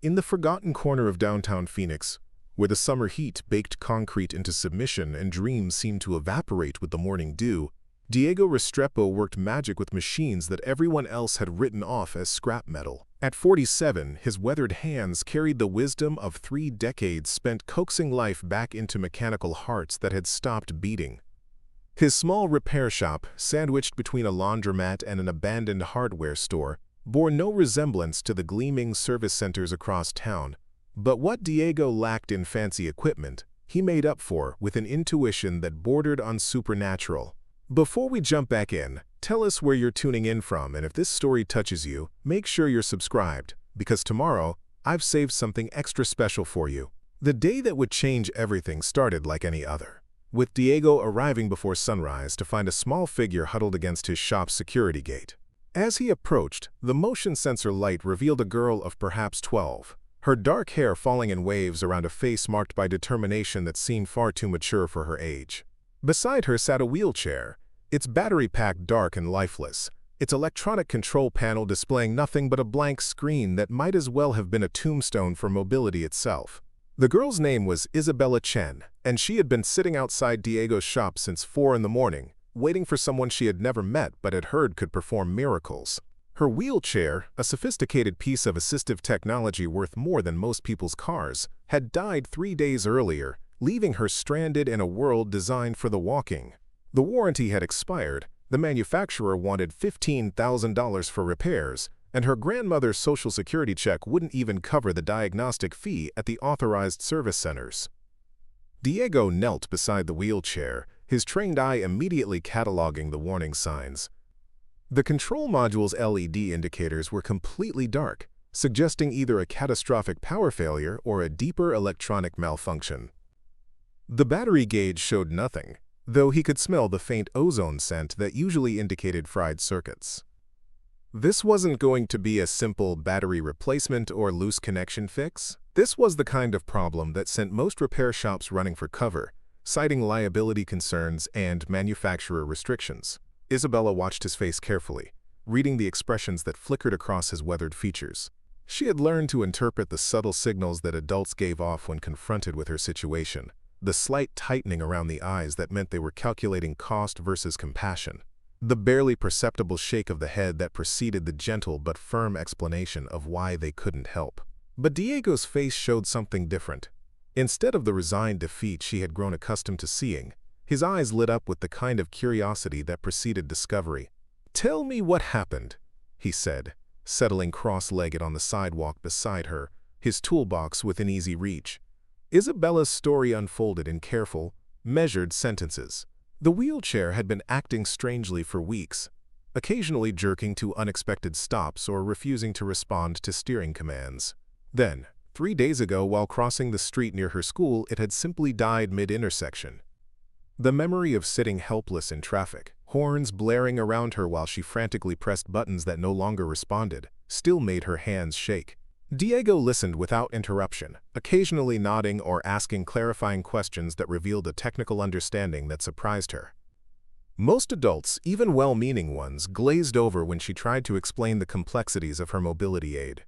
In the forgotten corner of downtown Phoenix, where the summer heat baked concrete into submission and dreams seemed to evaporate with the morning dew, Diego Restrepo worked magic with machines that everyone else had written off as scrap metal. At 47, his weathered hands carried the wisdom of 3 decades spent coaxing life back into mechanical hearts that had stopped beating. His small repair shop, sandwiched between a laundromat and an abandoned hardware store, bore no resemblance to the gleaming service centers across town. But what Diego lacked in fancy equipment, he made up for with an intuition that bordered on supernatural. Before we jump back in, tell us where you're tuning in from, and if this story touches you, make sure you're subscribed, because tomorrow, I've saved something extra special for you. The day that would change everything started like any other, with Diego arriving before sunrise to find a small figure huddled against his shop's security gate. As he approached, the motion sensor light revealed a girl of perhaps 12, her dark hair falling in waves around a face marked by determination that seemed far too mature for her age. Beside her sat a wheelchair, its battery pack dark and lifeless, its electronic control panel displaying nothing but a blank screen that might as well have been a tombstone for mobility itself. The girl's name was Isabella Chen, and she had been sitting outside Diego's shop since 4 in the morning, waiting for someone she had never met but had heard could perform miracles. Her wheelchair, a sophisticated piece of assistive technology worth more than most people's cars, had died 3 days earlier, leaving her stranded in a world designed for the walking. The warranty had expired, the manufacturer wanted $15,000 for repairs, and her grandmother's social security check wouldn't even cover the diagnostic fee at the authorized service centers. Diego knelt beside the wheelchair, his trained eye immediately cataloging the warning signs. The control module's LED indicators were completely dark, suggesting either a catastrophic power failure or a deeper electronic malfunction. The battery gauge showed nothing, though he could smell the faint ozone scent that usually indicated fried circuits. This wasn't going to be a simple battery replacement or loose connection fix. This was the kind of problem that sent most repair shops running for cover, citing liability concerns and manufacturer restrictions. Isabella watched his face carefully, reading the expressions that flickered across his weathered features. She had learned to interpret the subtle signals that adults gave off when confronted with her situation, the slight tightening around the eyes that meant they were calculating cost versus compassion, the barely perceptible shake of the head that preceded the gentle but firm explanation of why they couldn't help. But Diego's face showed something different. Instead of the resigned defeat she had grown accustomed to seeing, his eyes lit up with the kind of curiosity that preceded discovery. "Tell me what happened," he said, settling cross-legged on the sidewalk beside her, his toolbox within easy reach. Isabella's story unfolded in careful, measured sentences. The wheelchair had been acting strangely for weeks, occasionally jerking to unexpected stops or refusing to respond to steering commands. Then, 3 days ago while crossing the street near her school, it had simply died mid-intersection. The memory of sitting helpless in traffic, horns blaring around her while she frantically pressed buttons that no longer responded, still made her hands shake. Diego listened without interruption, occasionally nodding or asking clarifying questions that revealed a technical understanding that surprised her. Most adults, even well-meaning ones, glazed over when she tried to explain the complexities of her mobility aid.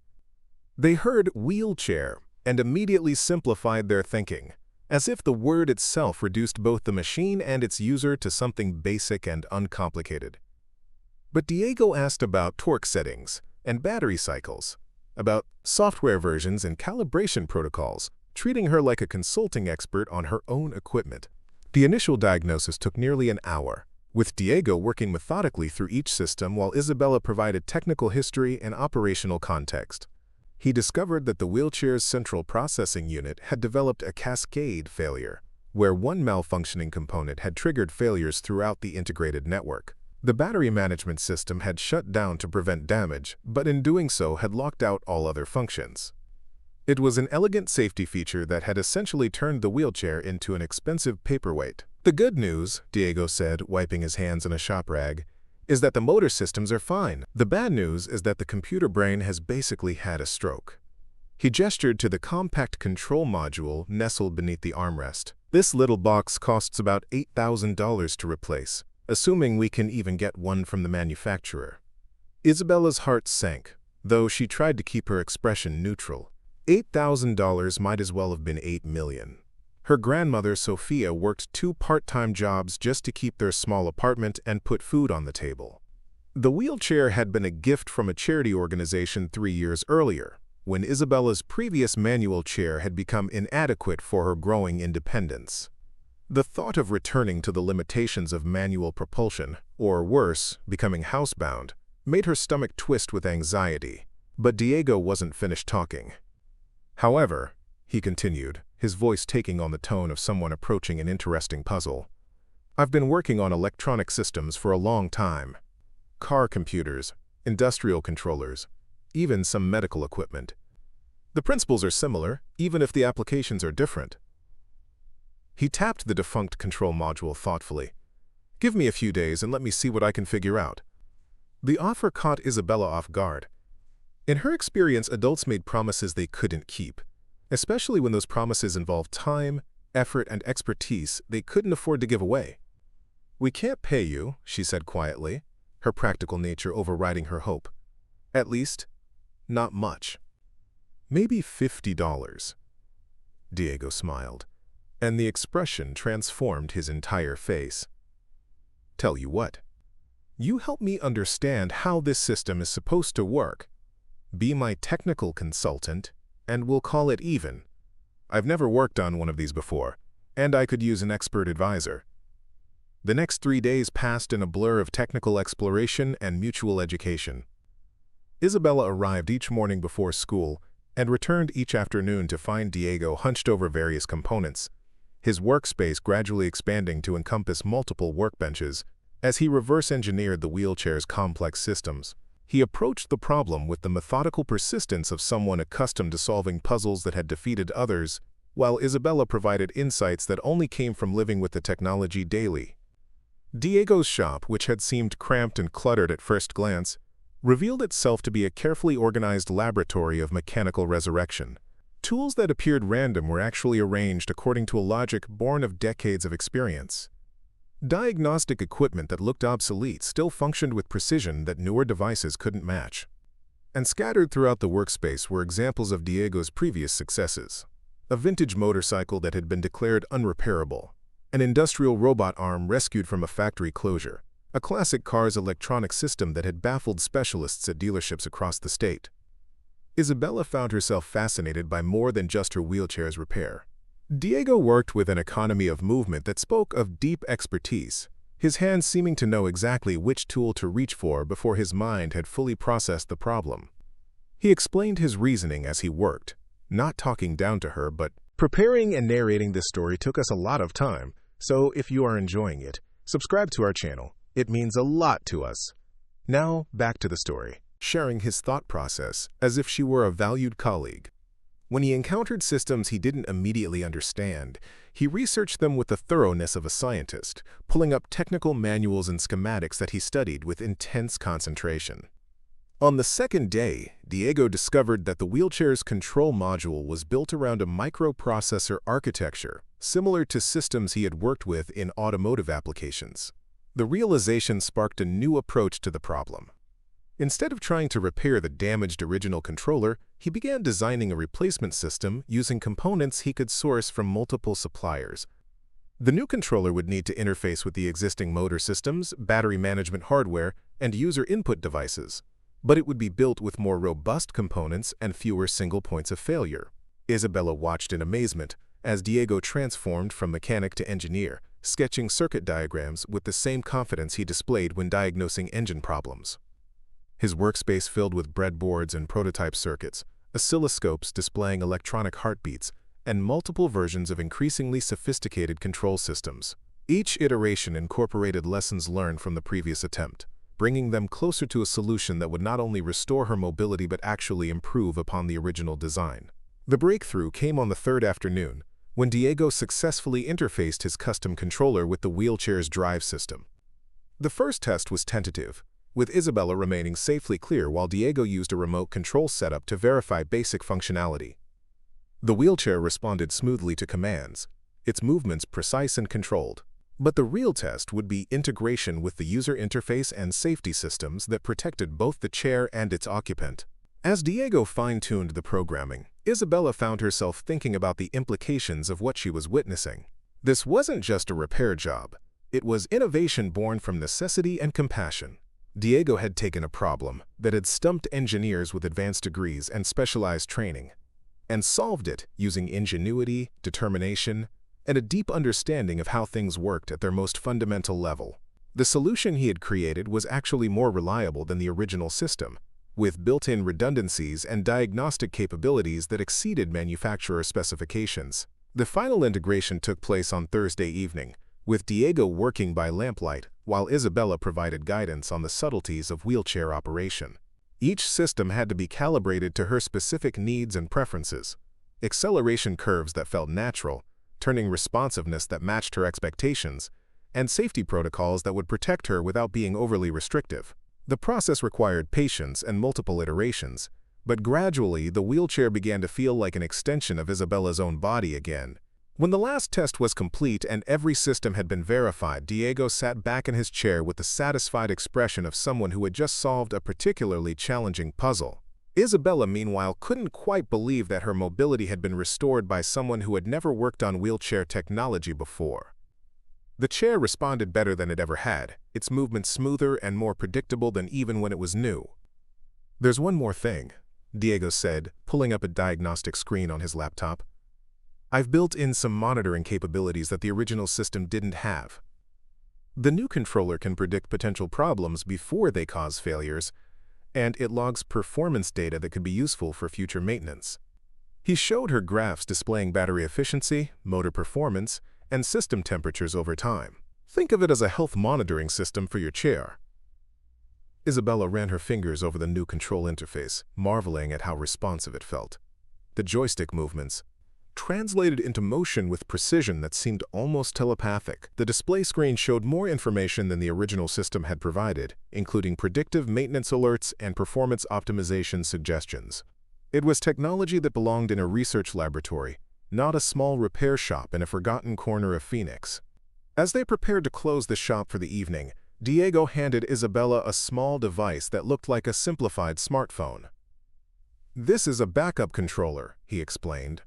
They heard wheelchair and immediately simplified their thinking, as if the word itself reduced both the machine and its user to something basic and uncomplicated. But Diego asked about torque settings and battery cycles, about software versions and calibration protocols, treating her like a consulting expert on her own equipment. The initial diagnosis took nearly an hour, with Diego working methodically through each system while Isabella provided technical history and operational context. He discovered that the wheelchair's central processing unit had developed a cascade failure, where one malfunctioning component had triggered failures throughout the integrated network. The battery management system had shut down to prevent damage, but in doing so had locked out all other functions. It was an elegant safety feature that had essentially turned the wheelchair into an expensive paperweight. "The good news," Diego said, wiping his hands in a shop rag, "is that the motor systems are fine. The bad news is that the computer brain has basically had a stroke." He gestured to the compact control module nestled beneath the armrest. "This little box costs about $8,000 to replace, assuming we can even get one from the manufacturer." Isabella's heart sank, though she tried to keep her expression neutral. $8,000 might as well have been $8 million. Her grandmother, Sophia, worked 2 part-time jobs just to keep their small apartment and put food on the table. The wheelchair had been a gift from a charity organization 3 years earlier, when Isabella's previous manual chair had become inadequate for her growing independence. The thought of returning to the limitations of manual propulsion, or worse, becoming housebound, made her stomach twist with anxiety. But Diego wasn't finished talking. "However," he continued, his voice taking on the tone of someone approaching an interesting puzzle, "I've been working on electronic systems for a long time. Car computers, industrial controllers, even some medical equipment. The principles are similar, even if the applications are different." He tapped the defunct control module thoughtfully. "Give me a few days and let me see what I can figure out." The offer caught Isabella off guard. In her experience, adults made promises they couldn't keep, especially when those promises involved time, effort, and expertise they couldn't afford to give away. "We can't pay you," she said quietly, her practical nature overriding her hope. "At least, not much. Maybe $50. Diego smiled, and the expression transformed his entire face. "Tell you what. You help me understand how this system is supposed to work. Be my technical consultant, and we'll call it even. I've never worked on one of these before, and I could use an expert advisor." The next 3 days passed in a blur of technical exploration and mutual education. Isabella arrived each morning before school and returned each afternoon to find Diego hunched over various components, his workspace gradually expanding to encompass multiple workbenches as he reverse-engineered the wheelchair's complex systems. He approached the problem with the methodical persistence of someone accustomed to solving puzzles that had defeated others, while Isabella provided insights that only came from living with the technology daily. Diego's shop, which had seemed cramped and cluttered at first glance, revealed itself to be a carefully organized laboratory of mechanical resurrection. Tools that appeared random were actually arranged according to a logic born of decades of experience. Diagnostic equipment that looked obsolete still functioned with precision that newer devices couldn't match. And scattered throughout the workspace were examples of Diego's previous successes. A vintage motorcycle that had been declared unrepairable, an industrial robot arm rescued from a factory closure, a classic car's electronic system that had baffled specialists at dealerships across the state. Isabella found herself fascinated by more than just her wheelchair's repair. Diego worked with an economy of movement that spoke of deep expertise, his hands seeming to know exactly which tool to reach for before his mind had fully processed the problem. He explained his reasoning as he worked, not talking down to her, but preparing and narrating this story took us a lot of time, so if you are enjoying it, subscribe to our channel. It means a lot to us. Now, back to the story, sharing his thought process as if she were a valued colleague. When he encountered systems he didn't immediately understand, he researched them with the thoroughness of a scientist, pulling up technical manuals and schematics that he studied with intense concentration. On the second day, Diego discovered that the wheelchair's control module was built around a microprocessor architecture, similar to systems he had worked with in automotive applications. The realization sparked a new approach to the problem. Instead of trying to repair the damaged original controller, he began designing a replacement system using components he could source from multiple suppliers. The new controller would need to interface with the existing motor systems, battery management hardware, and user input devices, but it would be built with more robust components and fewer single points of failure. Isabella watched in amazement as Diego transformed from mechanic to engineer, sketching circuit diagrams with the same confidence he displayed when diagnosing engine problems. His workspace filled with breadboards and prototype circuits, oscilloscopes displaying electronic heartbeats, and multiple versions of increasingly sophisticated control systems. Each iteration incorporated lessons learned from the previous attempt, bringing them closer to a solution that would not only restore her mobility but actually improve upon the original design. The breakthrough came on the third afternoon, when Diego successfully interfaced his custom controller with the wheelchair's drive system. The first test was tentative, with Isabella remaining safely clear while Diego used a remote control setup to verify basic functionality. The wheelchair responded smoothly to commands, its movements precise and controlled. But the real test would be integration with the user interface and safety systems that protected both the chair and its occupant. As Diego fine-tuned the programming, Isabella found herself thinking about the implications of what she was witnessing. This wasn't just a repair job. It was innovation born from necessity and compassion. Diego had taken a problem that had stumped engineers with advanced degrees and specialized training, and solved it using ingenuity, determination, and a deep understanding of how things worked at their most fundamental level. The solution he had created was actually more reliable than the original system, with built-in redundancies and diagnostic capabilities that exceeded manufacturer specifications. The final integration took place on Thursday evening, with Diego working by lamplight while Isabella provided guidance on the subtleties of wheelchair operation. Each system had to be calibrated to her specific needs and preferences. Acceleration curves that felt natural, turning responsiveness that matched her expectations, and safety protocols that would protect her without being overly restrictive. The process required patience and multiple iterations, but gradually the wheelchair began to feel like an extension of Isabella's own body again. When the last test was complete and every system had been verified, Diego sat back in his chair with the satisfied expression of someone who had just solved a particularly challenging puzzle. Isabella, meanwhile, couldn't quite believe that her mobility had been restored by someone who had never worked on wheelchair technology before. The chair responded better than it ever had, its movements smoother and more predictable than even when it was new. "There's one more thing," Diego said, pulling up a diagnostic screen on his laptop. "I've built in some monitoring capabilities that the original system didn't have. The new controller can predict potential problems before they cause failures, and it logs performance data that could be useful for future maintenance." He showed her graphs displaying battery efficiency, motor performance, and system temperatures over time. "Think of it as a health monitoring system for your chair." Isabella ran her fingers over the new control interface, marveling at how responsive it felt. The joystick movements translated into motion with precision that seemed almost telepathic. The display screen showed more information than the original system had provided, including predictive maintenance alerts and performance optimization suggestions. It was technology that belonged in a research laboratory, not a small repair shop in a forgotten corner of Phoenix. As they prepared to close the shop for the evening, Diego handed Isabella a small device that looked like a simplified smartphone. "This is a backup controller," he explained.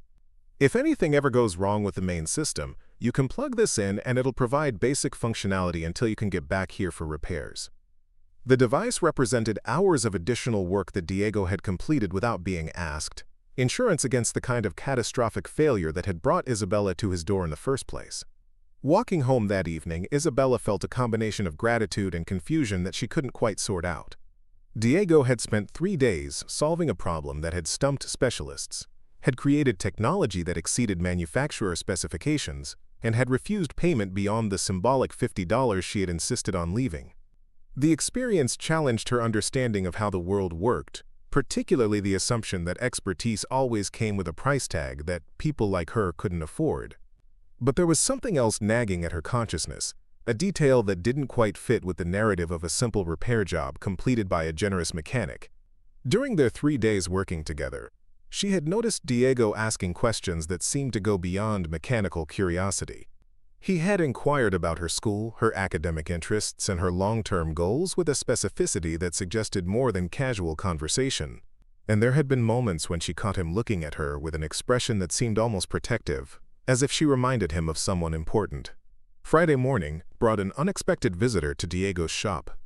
"If anything ever goes wrong with the main system, you can plug this in and it'll provide basic functionality until you can get back here for repairs." The device represented hours of additional work that Diego had completed without being asked, insurance against the kind of catastrophic failure that had brought Isabella to his door in the first place. Walking home that evening, Isabella felt a combination of gratitude and confusion that she couldn't quite sort out. Diego had spent 3 days solving a problem that had stumped specialists, had created technology that exceeded manufacturer specifications, and had refused payment beyond the symbolic $50 she had insisted on leaving. The experience challenged her understanding of how the world worked, particularly the assumption that expertise always came with a price tag that people like her couldn't afford. But there was something else nagging at her consciousness, a detail that didn't quite fit with the narrative of a simple repair job completed by a generous mechanic. During their 3 days working together, she had noticed Diego asking questions that seemed to go beyond mechanical curiosity. He had inquired about her school, her academic interests, and her long-term goals with a specificity that suggested more than casual conversation. And there had been moments when she caught him looking at her with an expression that seemed almost protective, as if she reminded him of someone important. Friday morning brought an unexpected visitor to Diego's shop.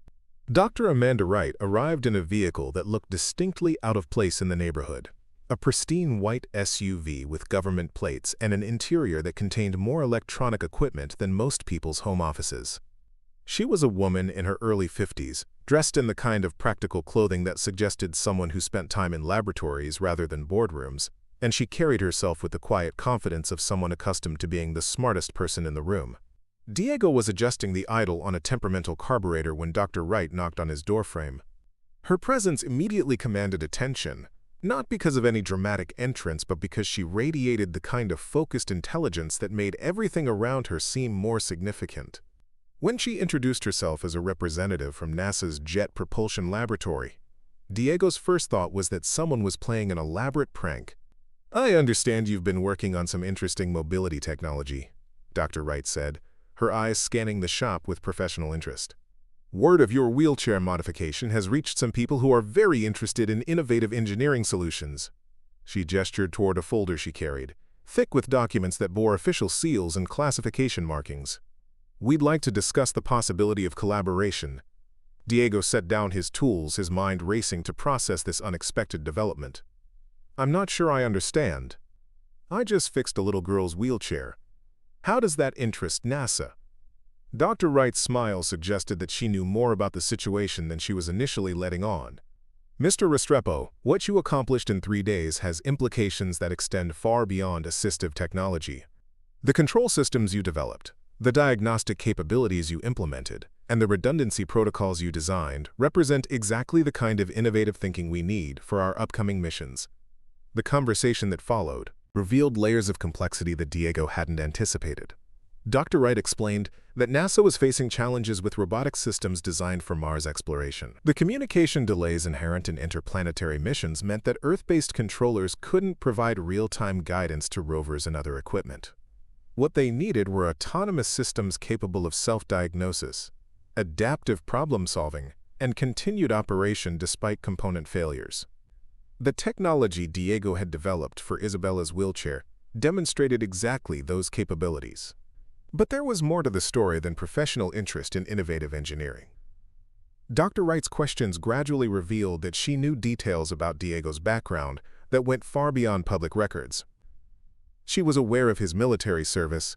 Dr. Amanda Wright arrived in a vehicle that looked distinctly out of place in the neighborhood. A pristine white SUV with government plates and an interior that contained more electronic equipment than most people's home offices. She was a woman in her early 50s, dressed in the kind of practical clothing that suggested someone who spent time in laboratories rather than boardrooms, and she carried herself with the quiet confidence of someone accustomed to being the smartest person in the room. Diego was adjusting the idle on a temperamental carburetor when Dr. Wright knocked on his doorframe. Her presence immediately commanded attention, not because of any dramatic entrance, but because she radiated the kind of focused intelligence that made everything around her seem more significant. When she introduced herself as a representative from NASA's Jet Propulsion Laboratory, Diego's first thought was that someone was playing an elaborate prank. "I understand you've been working on some interesting mobility technology," Dr. Wright said, her eyes scanning the shop with professional interest. "Word of your wheelchair modification has reached some people who are very interested in innovative engineering solutions." She gestured toward a folder she carried, thick with documents that bore official seals and classification markings. "We'd like to discuss the possibility of collaboration." Diego set down his tools, his mind racing to process this unexpected development. "I'm not sure I understand. I just fixed a little girl's wheelchair. How does that interest NASA?" Dr. Wright's smile suggested that she knew more about the situation than she was initially letting on. "Mr. Restrepo, what you accomplished in 3 days has implications that extend far beyond assistive technology. The control systems you developed, the diagnostic capabilities you implemented, and the redundancy protocols you designed represent exactly the kind of innovative thinking we need for our upcoming missions." The conversation that followed revealed layers of complexity that Diego hadn't anticipated. Dr. Wright explained that NASA was facing challenges with robotic systems designed for Mars exploration. The communication delays inherent in interplanetary missions meant that Earth-based controllers couldn't provide real-time guidance to rovers and other equipment. What they needed were autonomous systems capable of self-diagnosis, adaptive problem-solving, and continued operation despite component failures. The technology Diego had developed for Isabella's wheelchair demonstrated exactly those capabilities. But there was more to the story than professional interest in innovative engineering. Dr. Wright's questions gradually revealed that she knew details about Diego's background that went far beyond public records. She was aware of his military service,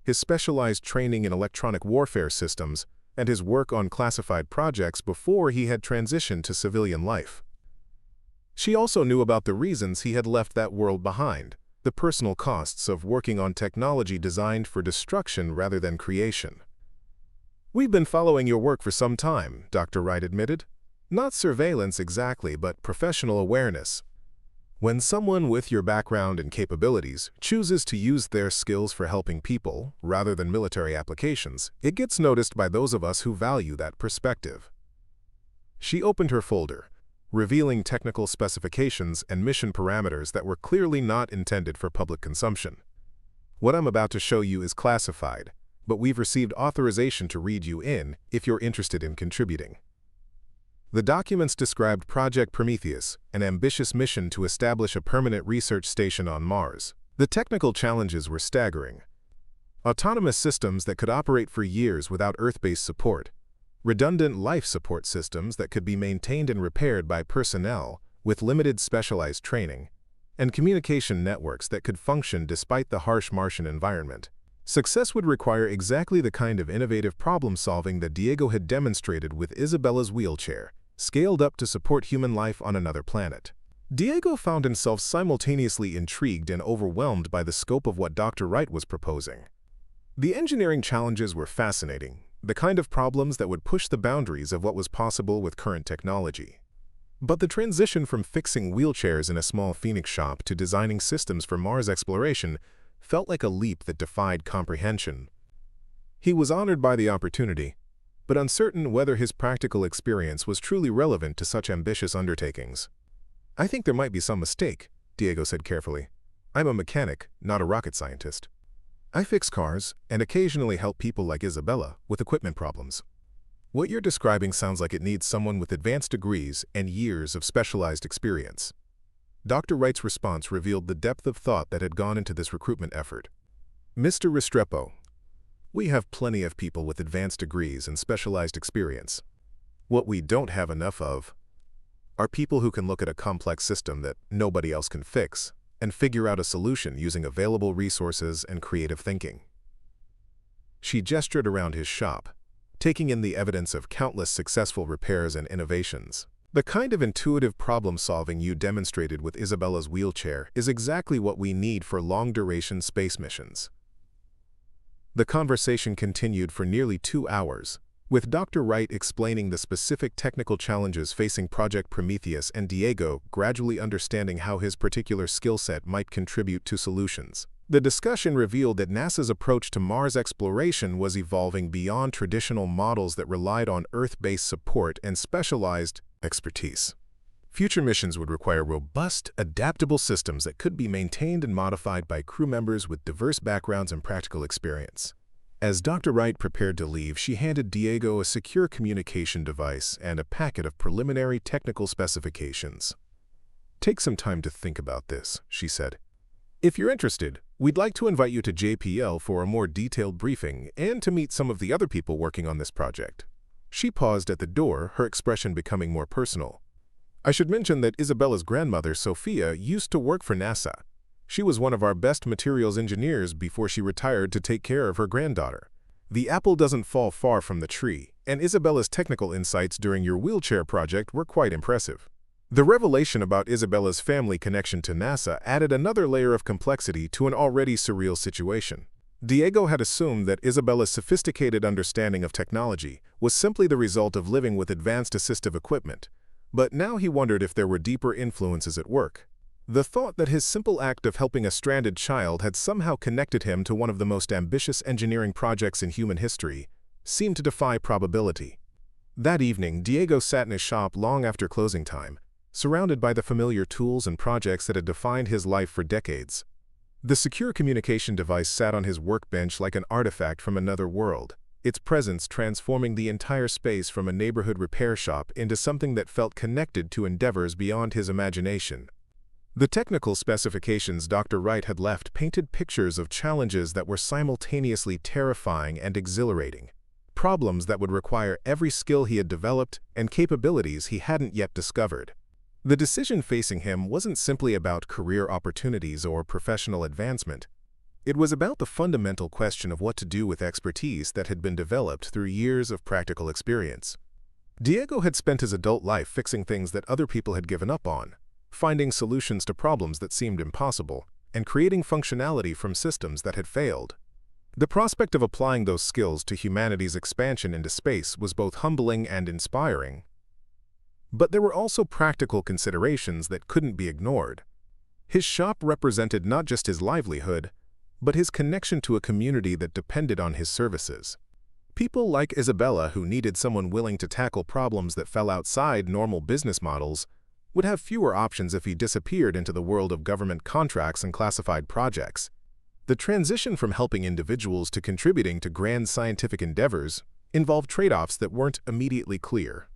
his specialized training in electronic warfare systems, and his work on classified projects before he had transitioned to civilian life. She also knew about the reasons he had left that world behind, the personal costs of working on technology designed for destruction rather than creation. "We've been following your work for some time," Dr. Wright admitted. "Not surveillance exactly, but professional awareness. When someone with your background and capabilities chooses to use their skills for helping people rather than military applications, it gets noticed by those of us who value that perspective." She opened her folder, revealing technical specifications and mission parameters that were clearly not intended for public consumption. "What I'm about to show you is classified, but we've received authorization to read you in if you're interested in contributing." The documents described Project Prometheus, an ambitious mission to establish a permanent research station on Mars. The technical challenges were staggering. Autonomous systems that could operate for years without Earth-based support, redundant life support systems that could be maintained and repaired by personnel with limited specialized training, and communication networks that could function despite the harsh Martian environment. Success would require exactly the kind of innovative problem-solving that Diego had demonstrated with Isabella's wheelchair, scaled up to support human life on another planet. Diego found himself simultaneously intrigued and overwhelmed by the scope of what Dr. Wright was proposing. The engineering challenges were fascinating, the kind of problems that would push the boundaries of what was possible with current technology. But the transition from fixing wheelchairs in a small Phoenix shop to designing systems for Mars exploration felt like a leap that defied comprehension. He was honored by the opportunity, but uncertain whether his practical experience was truly relevant to such ambitious undertakings. "I think there might be some mistake," Diego said carefully. "I'm a mechanic, not a rocket scientist. I fix cars and occasionally help people like Isabella with equipment problems. What you're describing sounds like it needs someone with advanced degrees and years of specialized experience." Dr. Wright's response revealed the depth of thought that had gone into this recruitment effort. "Mr. Restrepo, we have plenty of people with advanced degrees and specialized experience. What we don't have enough of are people who can look at a complex system that nobody else can fix and figure out a solution using available resources and creative thinking." She gestured around his shop, taking in the evidence of countless successful repairs and innovations. "The kind of intuitive problem-solving you demonstrated with Isabella's wheelchair is exactly what we need for long-duration space missions." The conversation continued for nearly 2 hours, with Dr. Wright explaining the specific technical challenges facing Project Prometheus and Diego gradually understanding how his particular skill set might contribute to solutions. The discussion revealed that NASA's approach to Mars exploration was evolving beyond traditional models that relied on Earth-based support and specialized expertise. Future missions would require robust, adaptable systems that could be maintained and modified by crew members with diverse backgrounds and practical experience. As Dr. Wright prepared to leave, she handed Diego a secure communication device and a packet of preliminary technical specifications. "Take some time to think about this," she said. "If you're interested, we'd like to invite you to JPL for a more detailed briefing and to meet some of the other people working on this project." She paused at the door, her expression becoming more personal. "I should mention that Isabella's grandmother, Sophia, used to work for NASA. She was one of our best materials engineers before she retired to take care of her granddaughter. The apple doesn't fall far from the tree, and Isabella's technical insights during your wheelchair project were quite impressive." The revelation about Isabella's family connection to NASA added another layer of complexity to an already surreal situation. Diego had assumed that Isabella's sophisticated understanding of technology was simply the result of living with advanced assistive equipment, but now he wondered if there were deeper influences at work. The thought that his simple act of helping a stranded child had somehow connected him to one of the most ambitious engineering projects in human history seemed to defy probability. That evening, Diego sat in his shop long after closing time, surrounded by the familiar tools and projects that had defined his life for decades. The secure communication device sat on his workbench like an artifact from another world, its presence transforming the entire space from a neighborhood repair shop into something that felt connected to endeavors beyond his imagination. The technical specifications Dr. Wright had left painted pictures of challenges that were simultaneously terrifying and exhilarating, problems that would require every skill he had developed and capabilities he hadn't yet discovered. The decision facing him wasn't simply about career opportunities or professional advancement. It was about the fundamental question of what to do with expertise that had been developed through years of practical experience. Diego had spent his adult life fixing things that other people had given up on, finding solutions to problems that seemed impossible, and creating functionality from systems that had failed. The prospect of applying those skills to humanity's expansion into space was both humbling and inspiring. But there were also practical considerations that couldn't be ignored. His shop represented not just his livelihood, but his connection to a community that depended on his services. People like Isabella, who needed someone willing to tackle problems that fell outside normal business models, would have fewer options if he disappeared into the world of government contracts and classified projects. The transition from helping individuals to contributing to grand scientific endeavors involved trade-offs that weren't immediately clear.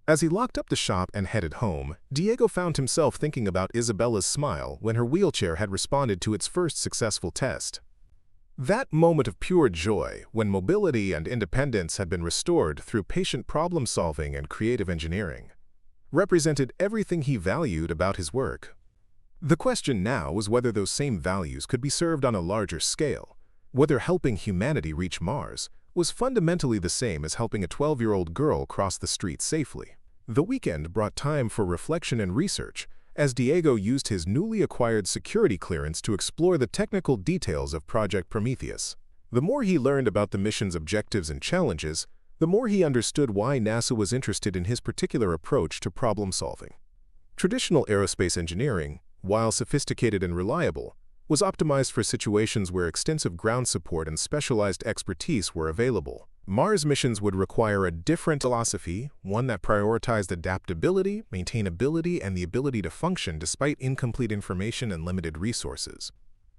As he locked up the shop and headed home, Diego found himself thinking about Isabella's smile when her wheelchair had responded to its first successful test. That moment of pure joy, when mobility and independence had been restored through patient problem-solving and creative engineering, represented everything he valued about his work. The question now was whether those same values could be served on a larger scale, whether helping humanity reach Mars was fundamentally the same as helping a 12-year-old girl cross the street safely. The weekend brought time for reflection and research, as Diego used his newly acquired security clearance to explore the technical details of Project Prometheus. The more he learned about the mission's objectives and challenges, the more he understood why NASA was interested in his particular approach to problem-solving. Traditional aerospace engineering, while sophisticated and reliable, was optimized for situations where extensive ground support and specialized expertise were available. Mars missions would require a different philosophy, one that prioritized adaptability, maintainability, and the ability to function despite incomplete information and limited resources.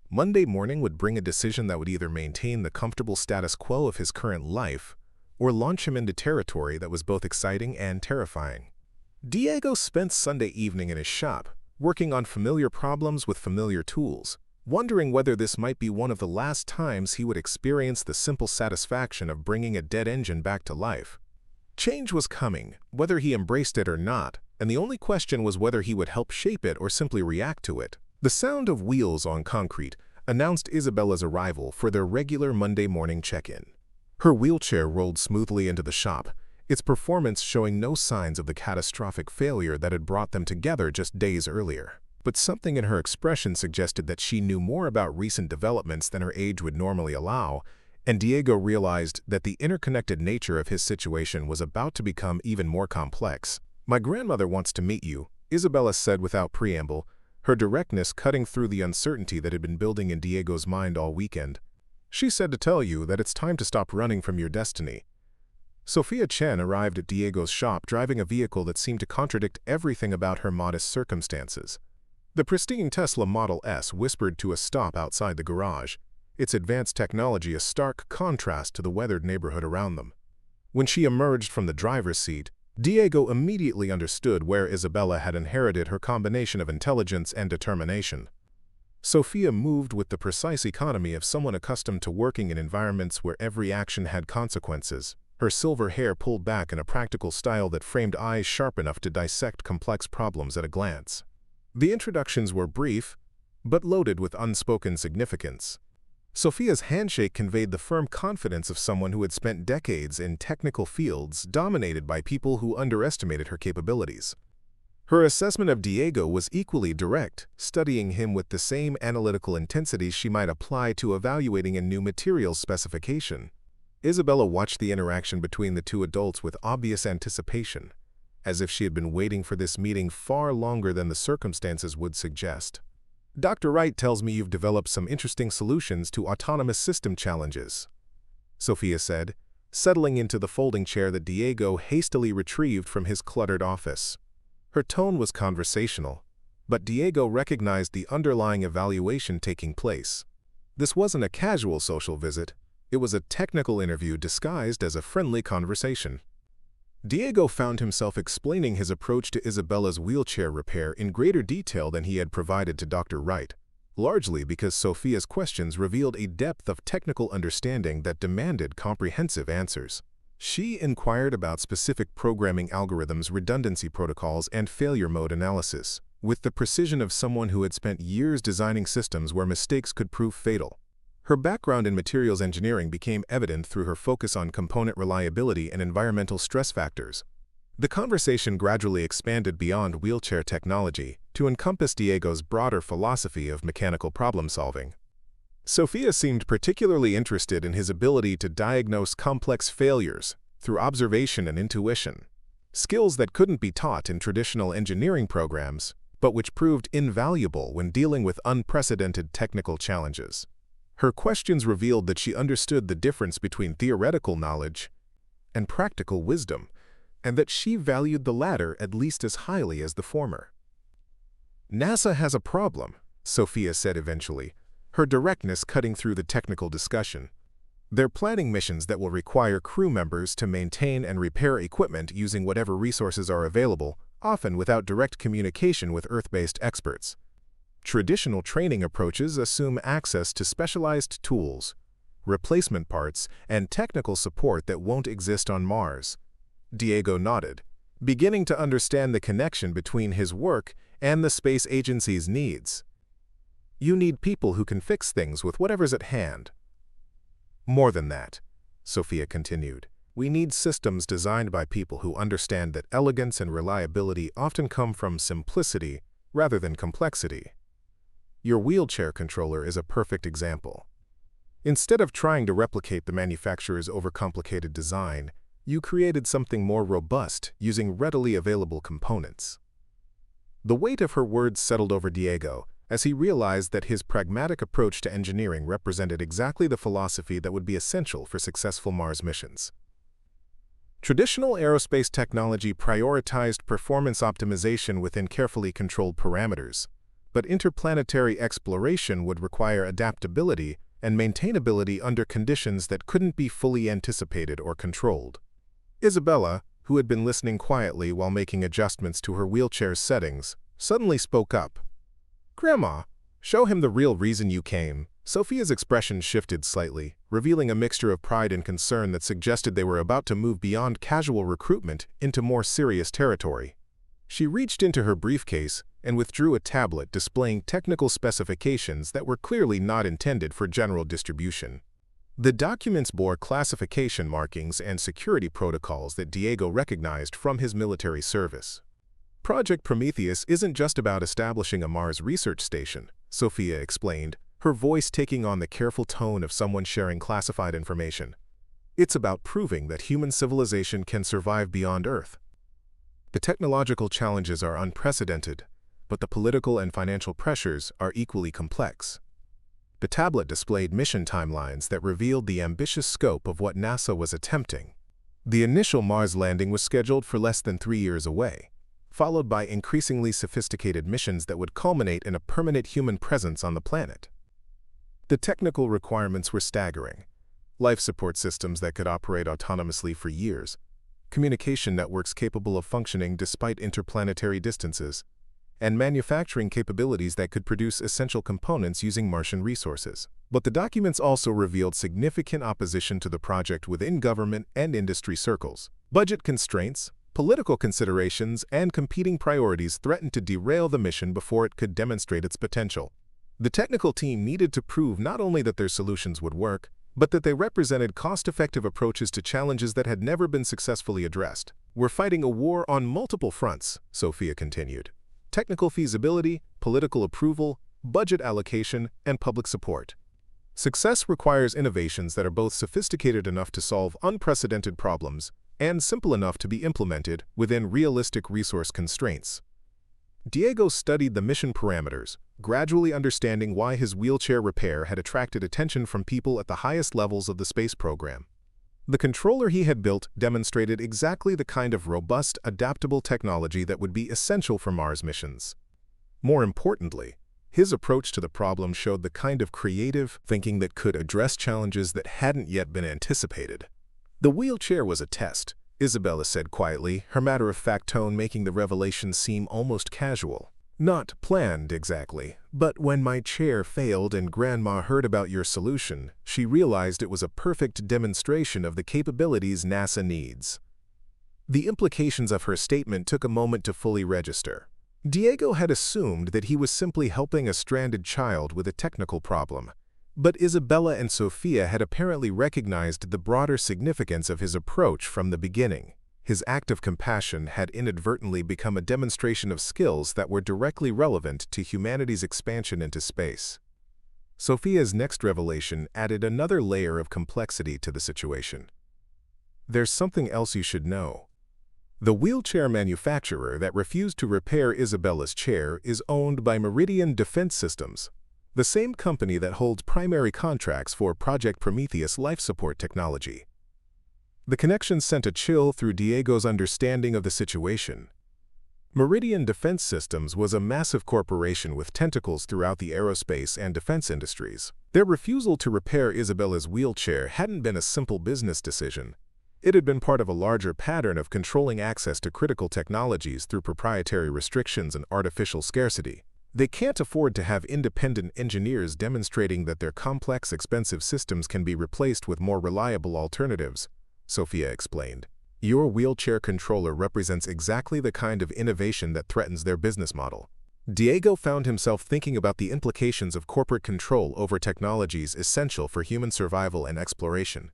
Monday morning would bring a decision that would either maintain the comfortable status quo of his current life or launch him into territory that was both exciting and terrifying. Diego spent Sunday evening in his shop, working on familiar problems with familiar tools, wondering whether this might be one of the last times he would experience the simple satisfaction of bringing a dead engine back to life. Change was coming, whether he embraced it or not, and the only question was whether he would help shape it or simply react to it. The sound of wheels on concrete announced Isabella's arrival for their regular Monday morning check-in. Her wheelchair rolled smoothly into the shop, its performance showing no signs of the catastrophic failure that had brought them together just days earlier. But something in her expression suggested that she knew more about recent developments than her age would normally allow, and Diego realized that the interconnected nature of his situation was about to become even more complex. "My grandmother wants to meet you," Isabella said without preamble, her directness cutting through the uncertainty that had been building in Diego's mind all weekend. "She said to tell you that it's time to stop running from your destiny." Sophia Chen arrived at Diego's shop driving a vehicle that seemed to contradict everything about her modest circumstances. The pristine Tesla Model S whispered to a stop outside the garage, its advanced technology a stark contrast to the weathered neighborhood around them. When she emerged from the driver's seat, Diego immediately understood where Isabella had inherited her combination of intelligence and determination. Sophia moved with the precise economy of someone accustomed to working in environments where every action had consequences, her silver hair pulled back in a practical style that framed eyes sharp enough to dissect complex problems at a glance. The introductions were brief, but loaded with unspoken significance. Sophia's handshake conveyed the firm confidence of someone who had spent decades in technical fields dominated by people who underestimated her capabilities. Her assessment of Diego was equally direct, studying him with the same analytical intensity she might apply to evaluating a new materials specification. Isabella watched the interaction between the two adults with obvious anticipation, as if she had been waiting for this meeting far longer than the circumstances would suggest. "Dr. Wright tells me you've developed some interesting solutions to autonomous system challenges," Sophia said, settling into the folding chair that Diego hastily retrieved from his cluttered office. Her tone was conversational, but Diego recognized the underlying evaluation taking place. This wasn't a casual social visit, it was a technical interview disguised as a friendly conversation. Diego found himself explaining his approach to Isabella's wheelchair repair in greater detail than he had provided to Dr. Wright, largely because Sophia's questions revealed a depth of technical understanding that demanded comprehensive answers. She inquired about specific programming algorithms, redundancy protocols, and failure mode analysis, with the precision of someone who had spent years designing systems where mistakes could prove fatal. Her background in materials engineering became evident through her focus on component reliability and environmental stress factors. The conversation gradually expanded beyond wheelchair technology to encompass Diego's broader philosophy of mechanical problem-solving. Sophia seemed particularly interested in his ability to diagnose complex failures through observation and intuition, skills that couldn't be taught in traditional engineering programs, but which proved invaluable when dealing with unprecedented technical challenges. Her questions revealed that she understood the difference between theoretical knowledge and practical wisdom, and that she valued the latter at least as highly as the former. "NASA has a problem," Sophia said eventually, her directness cutting through the technical discussion. "They're planning missions that will require crew members to maintain and repair equipment using whatever resources are available, often without direct communication with Earth-based experts. Traditional training approaches assume access to specialized tools, replacement parts, and technical support that won't exist on Mars." Diego nodded, beginning to understand the connection between his work and the space agency's needs. "You need people who can fix things with whatever's at hand." "More than that," Sophia continued, "we need systems designed by people who understand that elegance and reliability often come from simplicity rather than complexity. Your wheelchair controller is a perfect example. Instead of trying to replicate the manufacturer's overcomplicated design, you created something more robust using readily available components." The weight of her words settled over Diego as he realized that his pragmatic approach to engineering represented exactly the philosophy that would be essential for successful Mars missions. Traditional aerospace technology prioritized performance optimization within carefully controlled parameters, but interplanetary exploration would require adaptability and maintainability under conditions that couldn't be fully anticipated or controlled. Isabella, who had been listening quietly while making adjustments to her wheelchair's settings, suddenly spoke up. "Grandma, show him the real reason you came." Sophia's expression shifted slightly, revealing a mixture of pride and concern that suggested they were about to move beyond casual recruitment into more serious territory. She reached into her briefcase and withdrew a tablet displaying technical specifications that were clearly not intended for general distribution. The documents bore classification markings and security protocols that Diego recognized from his military service. "Project Prometheus isn't just about establishing a Mars research station," Sophia explained, her voice taking on the careful tone of someone sharing classified information. "It's about proving that human civilization can survive beyond Earth. The technological challenges are unprecedented, but the political and financial pressures are equally complex." The tablet displayed mission timelines that revealed the ambitious scope of what NASA was attempting. The initial Mars landing was scheduled for less than 3 years away, followed by increasingly sophisticated missions that would culminate in a permanent human presence on the planet. The technical requirements were staggering: life support systems that could operate autonomously for years, communication networks capable of functioning despite interplanetary distances, and manufacturing capabilities that could produce essential components using Martian resources. But the documents also revealed significant opposition to the project within government and industry circles. Budget constraints, political considerations, and competing priorities threatened to derail the mission before it could demonstrate its potential. The technical team needed to prove not only that their solutions would work, but that they represented cost-effective approaches to challenges that had never been successfully addressed. "We're fighting a war on multiple fronts," Sophia continued. "Technical feasibility, political approval, budget allocation, and public support. Success requires innovations that are both sophisticated enough to solve unprecedented problems and simple enough to be implemented within realistic resource constraints." Diego studied the mission parameters, gradually understanding why his wheelchair repair had attracted attention from people at the highest levels of the space program. The controller he had built demonstrated exactly the kind of robust, adaptable technology that would be essential for Mars missions. More importantly, his approach to the problem showed the kind of creative thinking that could address challenges that hadn't yet been anticipated. "The wheelchair was a test," Isabella said quietly, her matter-of-fact tone making the revelation seem almost casual. "Not planned exactly, but when my chair failed and Grandma heard about your solution, she realized it was a perfect demonstration of the capabilities NASA needs." The implications of her statement took a moment to fully register. Diego had assumed that he was simply helping a stranded child with a technical problem, but Isabella and Sophia had apparently recognized the broader significance of his approach from the beginning. His act of compassion had inadvertently become a demonstration of skills that were directly relevant to humanity's expansion into space. Sophia's next revelation added another layer of complexity to the situation. "There's something else you should know. The wheelchair manufacturer that refused to repair Isabella's chair is owned by Meridian Defense Systems, the same company that holds primary contracts for Project Prometheus life support technology." The connection sent a chill through Diego's understanding of the situation. Meridian Defense Systems was a massive corporation with tentacles throughout the aerospace and defense industries. Their refusal to repair Isabella's wheelchair hadn't been a simple business decision. It had been part of a larger pattern of controlling access to critical technologies through proprietary restrictions and artificial scarcity. They can't afford to have independent engineers demonstrating that their complex, expensive systems can be replaced with more reliable alternatives, Sophia explained. "Your wheelchair controller represents exactly the kind of innovation that threatens their business model." Diego found himself thinking about the implications of corporate control over technologies essential for human survival and exploration.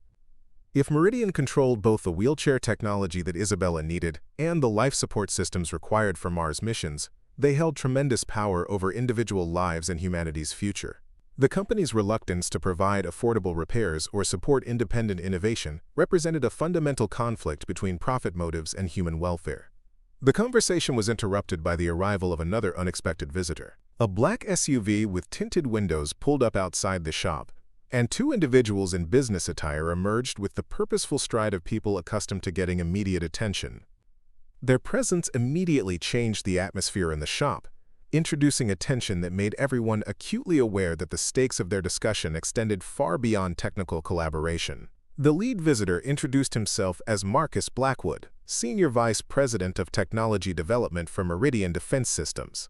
If Meridian controlled both the wheelchair technology that Isabella needed and the life support systems required for Mars missions, they held tremendous power over individual lives and humanity's future. The company's reluctance to provide affordable repairs or support independent innovation represented a fundamental conflict between profit motives and human welfare. The conversation was interrupted by the arrival of another unexpected visitor. A black SUV with tinted windows pulled up outside the shop, and two individuals in business attire emerged with the purposeful stride of people accustomed to getting immediate attention. Their presence immediately changed the atmosphere in the shop, introducing a tension that made everyone acutely aware that the stakes of their discussion extended far beyond technical collaboration. The lead visitor introduced himself as Marcus Blackwood, Senior Vice President of Technology Development for Meridian Defense Systems.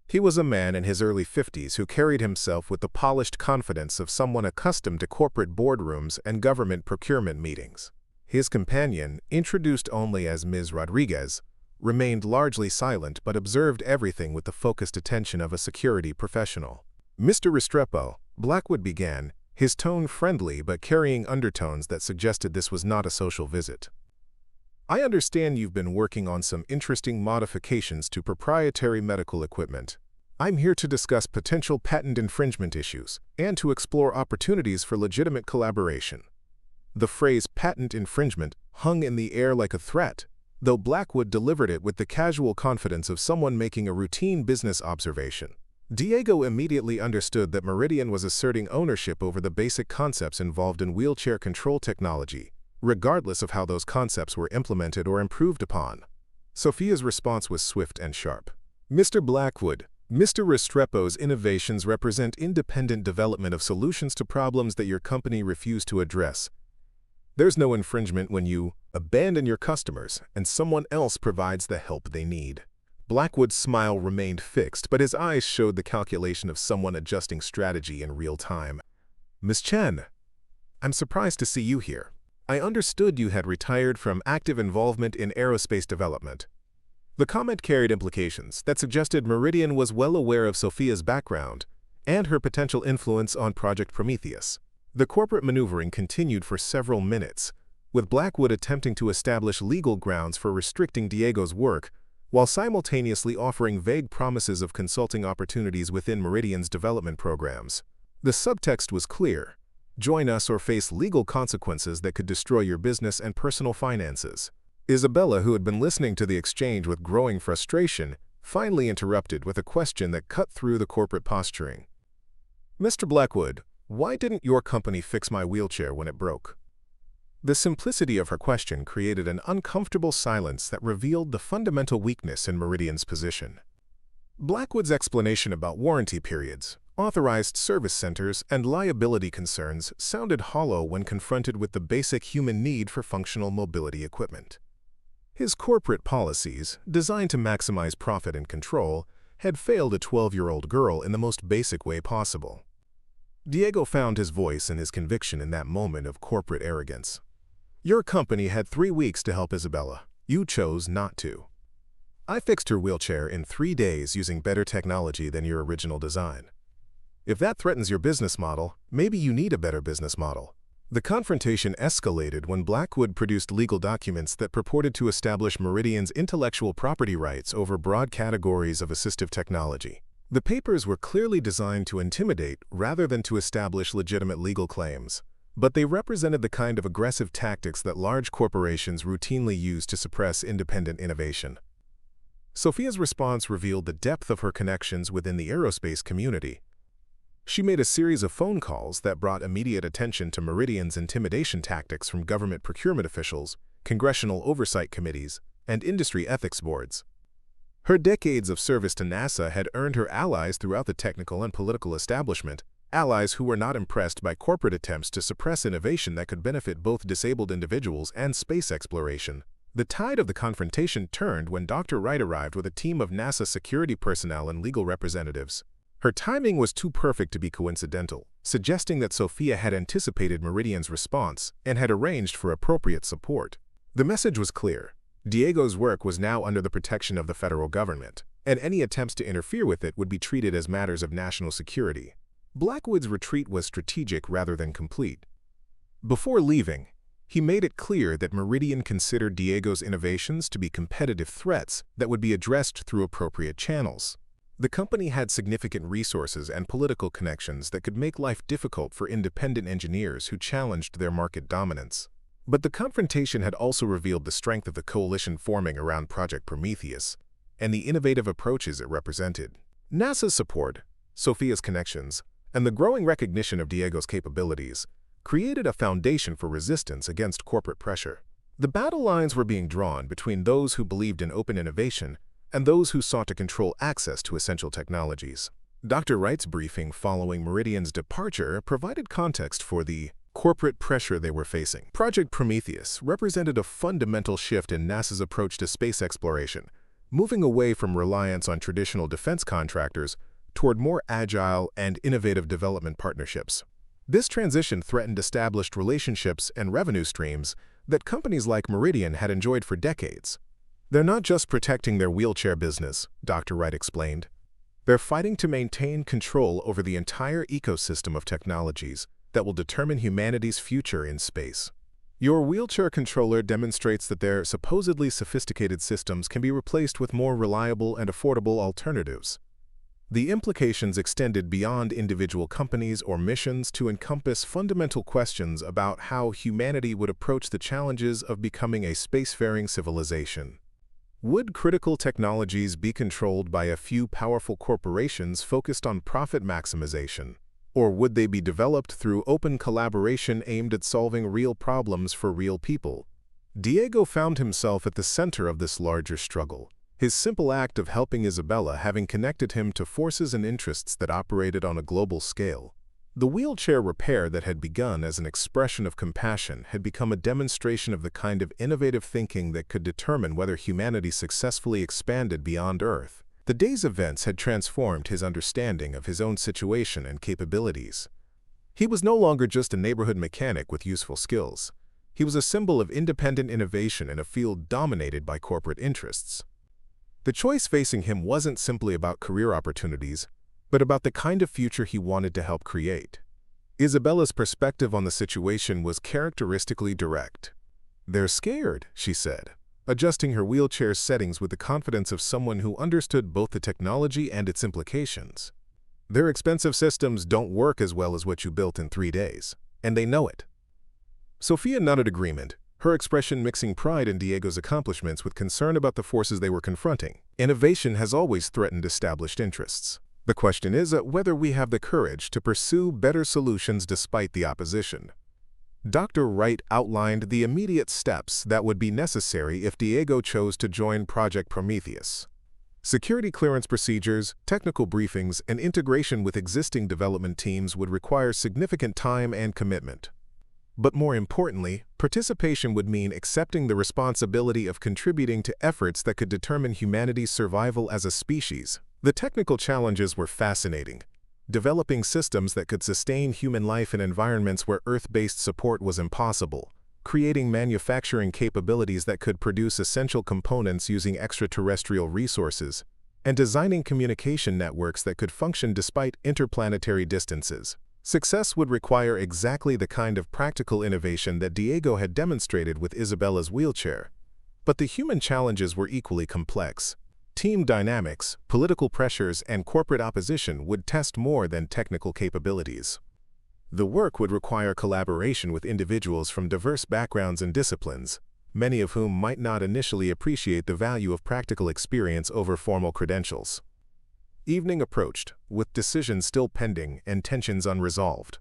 He was a man in his early 50s who carried himself with the polished confidence of someone accustomed to corporate boardrooms and government procurement meetings. His companion, introduced only as Ms. Rodriguez, remained largely silent but observed everything with the focused attention of a security professional. "Mr. Restrepo," Blackwood began, his tone friendly but carrying undertones that suggested this was not a social visit. "I understand you've been working on some interesting modifications to proprietary medical equipment. I'm here to discuss potential patent infringement issues and to explore opportunities for legitimate collaboration." The phrase patent infringement hung in the air like a threat, though Blackwood delivered it with the casual confidence of someone making a routine business observation. Diego immediately understood that Meridian was asserting ownership over the basic concepts involved in wheelchair control technology, regardless of how those concepts were implemented or improved upon. Sophia's response was swift and sharp. "Mr. Blackwood, Mr. Restrepo's innovations represent independent development of solutions to problems that your company refused to address. There's no infringement when you Abandon your customers, and someone else provides the help they need. Blackwood's smile remained fixed, but his eyes showed the calculation of someone adjusting strategy in real time. Miss Chen, I'm surprised to see you here. I understood you had retired from active involvement in aerospace development. The comment carried implications that suggested Meridian was well aware of Sophia's background and her potential influence on Project Prometheus. The corporate maneuvering continued for several minutes, with Blackwood attempting to establish legal grounds for restricting Diego's work while simultaneously offering vague promises of consulting opportunities within Meridian's development programs. The subtext was clear: join us or face legal consequences that could destroy your business and personal finances. Isabella, who had been listening to the exchange with growing frustration, finally interrupted with a question that cut through the corporate posturing. Mr. Blackwood, why didn't your company fix my wheelchair when it broke? The simplicity of her question created an uncomfortable silence that revealed the fundamental weakness in Meridian's position. Blackwood's explanation about warranty periods, authorized service centers, and liability concerns sounded hollow when confronted with the basic human need for functional mobility equipment. His corporate policies, designed to maximize profit and control, had failed a 12-year-old girl in the most basic way possible. Diego found his voice and his conviction in that moment of corporate arrogance. Your company had 3 weeks to help Isabella. You chose not to. I fixed her wheelchair in 3 days using better technology than your original design. If that threatens your business model, maybe you need a better business model. The confrontation escalated when Blackwood produced legal documents that purported to establish Meridian's intellectual property rights over broad categories of assistive technology. The papers were clearly designed to intimidate rather than to establish legitimate legal claims, but they represented the kind of aggressive tactics that large corporations routinely use to suppress independent innovation. Sophia's response revealed the depth of her connections within the aerospace community. She made a series of phone calls that brought immediate attention to Meridian's intimidation tactics from government procurement officials, congressional oversight committees, and industry ethics boards. Her decades of service to NASA had earned her allies throughout the technical and political establishment, allies who were not impressed by corporate attempts to suppress innovation that could benefit both disabled individuals and space exploration. The tide of the confrontation turned when Dr. Wright arrived with a team of NASA security personnel and legal representatives. Her timing was too perfect to be coincidental, suggesting that Sophia had anticipated Meridian's response and had arranged for appropriate support. The message was clear. Diego's work was now under the protection of the federal government, and any attempts to interfere with it would be treated as matters of national security. Blackwood's retreat was strategic rather than complete. Before leaving, he made it clear that Meridian considered Diego's innovations to be competitive threats that would be addressed through appropriate channels. The company had significant resources and political connections that could make life difficult for independent engineers who challenged their market dominance. But the confrontation had also revealed the strength of the coalition forming around Project Prometheus and the innovative approaches it represented. NASA's support, Sophia's connections, and the growing recognition of Diego's capabilities created a foundation for resistance against corporate pressure. The battle lines were being drawn between those who believed in open innovation and those who sought to control access to essential technologies. Dr. Wright's briefing following Meridian's departure provided context for the corporate pressure they were facing. Project Prometheus represented a fundamental shift in NASA's approach to space exploration, moving away from reliance on traditional defense contractors toward more agile and innovative development partnerships. This transition threatened established relationships and revenue streams that companies like Meridian had enjoyed for decades. They're not just protecting their wheelchair business, Dr. Wright explained. They're fighting to maintain control over the entire ecosystem of technologies that will determine humanity's future in space. Your wheelchair controller demonstrates that their supposedly sophisticated systems can be replaced with more reliable and affordable alternatives. The implications extended beyond individual companies or missions to encompass fundamental questions about how humanity would approach the challenges of becoming a spacefaring civilization. Would critical technologies be controlled by a few powerful corporations focused on profit maximization? Or would they be developed through open collaboration aimed at solving real problems for real people? Diego found himself at the center of this larger struggle, his simple act of helping Isabella having connected him to forces and interests that operated on a global scale. The wheelchair repair that had begun as an expression of compassion had become a demonstration of the kind of innovative thinking that could determine whether humanity successfully expanded beyond Earth. The day's events had transformed his understanding of his own situation and capabilities. He was no longer just a neighborhood mechanic with useful skills. He was a symbol of independent innovation in a field dominated by corporate interests. The choice facing him wasn't simply about career opportunities, but about the kind of future he wanted to help create. Isabella's perspective on the situation was characteristically direct. "They're scared," she said, adjusting her wheelchair's settings with the confidence of someone who understood both the technology and its implications. "Their expensive systems don't work as well as what you built in 3 days, and they know it." Sophia nodded agreement, her expression mixing pride in Diego's accomplishments with concern about the forces they were confronting. Innovation has always threatened established interests. The question is whether we have the courage to pursue better solutions despite the opposition. Dr. Wright outlined the immediate steps that would be necessary if Diego chose to join Project Prometheus. Security clearance procedures, technical briefings, and integration with existing development teams would require significant time and commitment. But more importantly, participation would mean accepting the responsibility of contributing to efforts that could determine humanity's survival as a species. The technical challenges were fascinating. Developing systems that could sustain human life in environments where Earth-based support was impossible, creating manufacturing capabilities that could produce essential components using extraterrestrial resources, and designing communication networks that could function despite interplanetary distances. Success would require exactly the kind of practical innovation that Diego had demonstrated with Isabella's wheelchair. But the human challenges were equally complex. Team dynamics, political pressures, and corporate opposition would test more than technical capabilities. The work would require collaboration with individuals from diverse backgrounds and disciplines, many of whom might not initially appreciate the value of practical experience over formal credentials. Evening approached, with decisions still pending and tensions unresolved.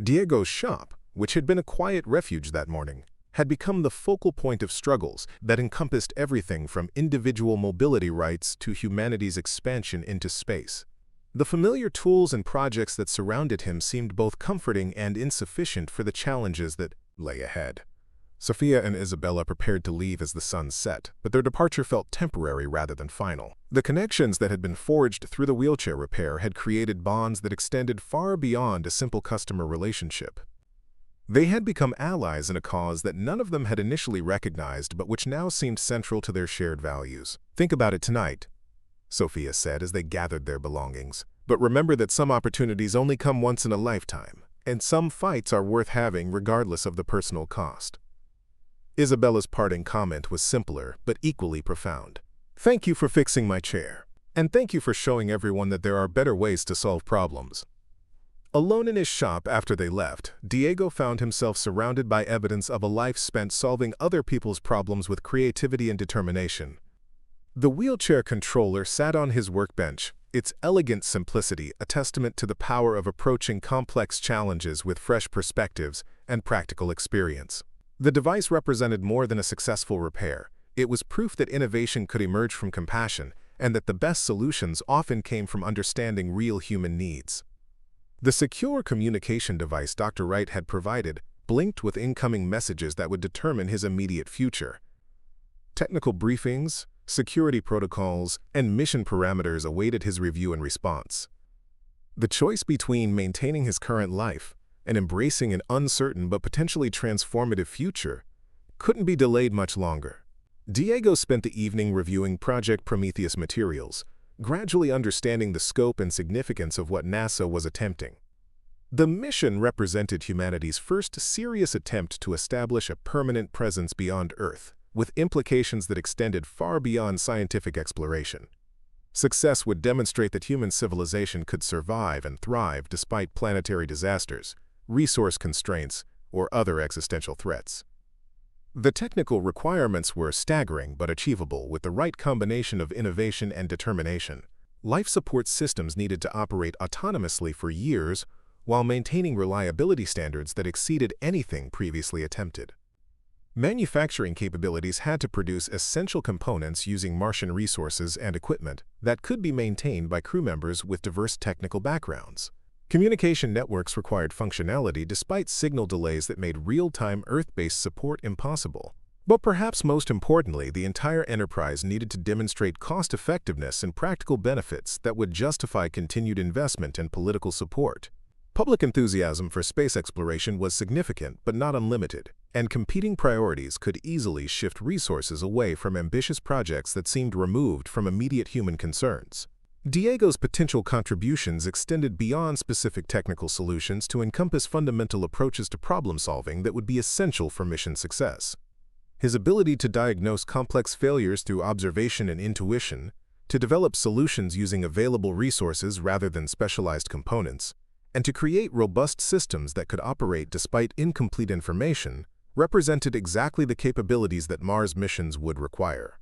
Diego's shop, which had been a quiet refuge that morning, had become the focal point of struggles that encompassed everything from individual mobility rights to humanity's expansion into space. The familiar tools and projects that surrounded him seemed both comforting and insufficient for the challenges that lay ahead. Sophia and Isabella prepared to leave as the sun set, but their departure felt temporary rather than final. The connections that had been forged through the wheelchair repair had created bonds that extended far beyond a simple customer relationship. They had become allies in a cause that none of them had initially recognized but which now seemed central to their shared values. "Think about it tonight," Sophia said as they gathered their belongings. "But remember that some opportunities only come once in a lifetime, and some fights are worth having regardless of the personal cost." Isabella's parting comment was simpler but equally profound. "Thank you for fixing my chair, and thank you for showing everyone that there are better ways to solve problems." Alone in his shop after they left, Diego found himself surrounded by evidence of a life spent solving other people's problems with creativity and determination. The wheelchair controller sat on his workbench, its elegant simplicity a testament to the power of approaching complex challenges with fresh perspectives and practical experience. The device represented more than a successful repair. It was proof that innovation could emerge from compassion and that the best solutions often came from understanding real human needs. The secure communication device Dr. Wright had provided blinked with incoming messages that would determine his immediate future. Technical briefings, security protocols, and mission parameters awaited his review and response. The choice between maintaining his current life and embracing an uncertain but potentially transformative future couldn't be delayed much longer. Diego spent the evening reviewing Project Prometheus materials, gradually understanding the scope and significance of what NASA was attempting. The mission represented humanity's first serious attempt to establish a permanent presence beyond Earth, with implications that extended far beyond scientific exploration. Success would demonstrate that human civilization could survive and thrive despite planetary disasters, resource constraints, or other existential threats. The technical requirements were staggering but achievable with the right combination of innovation and determination. Life support systems needed to operate autonomously for years while maintaining reliability standards that exceeded anything previously attempted. Manufacturing capabilities had to produce essential components using Martian resources and equipment that could be maintained by crew members with diverse technical backgrounds. Communication networks required functionality despite signal delays that made real-time Earth-based support impossible. But perhaps most importantly, the entire enterprise needed to demonstrate cost-effectiveness and practical benefits that would justify continued investment and political support. Public enthusiasm for space exploration was significant but not unlimited, and competing priorities could easily shift resources away from ambitious projects that seemed removed from immediate human concerns. Diego's potential contributions extended beyond specific technical solutions to encompass fundamental approaches to problem-solving that would be essential for mission success. His ability to diagnose complex failures through observation and intuition, to develop solutions using available resources rather than specialized components, and to create robust systems that could operate despite incomplete information, represented exactly the capabilities that Mars missions would require.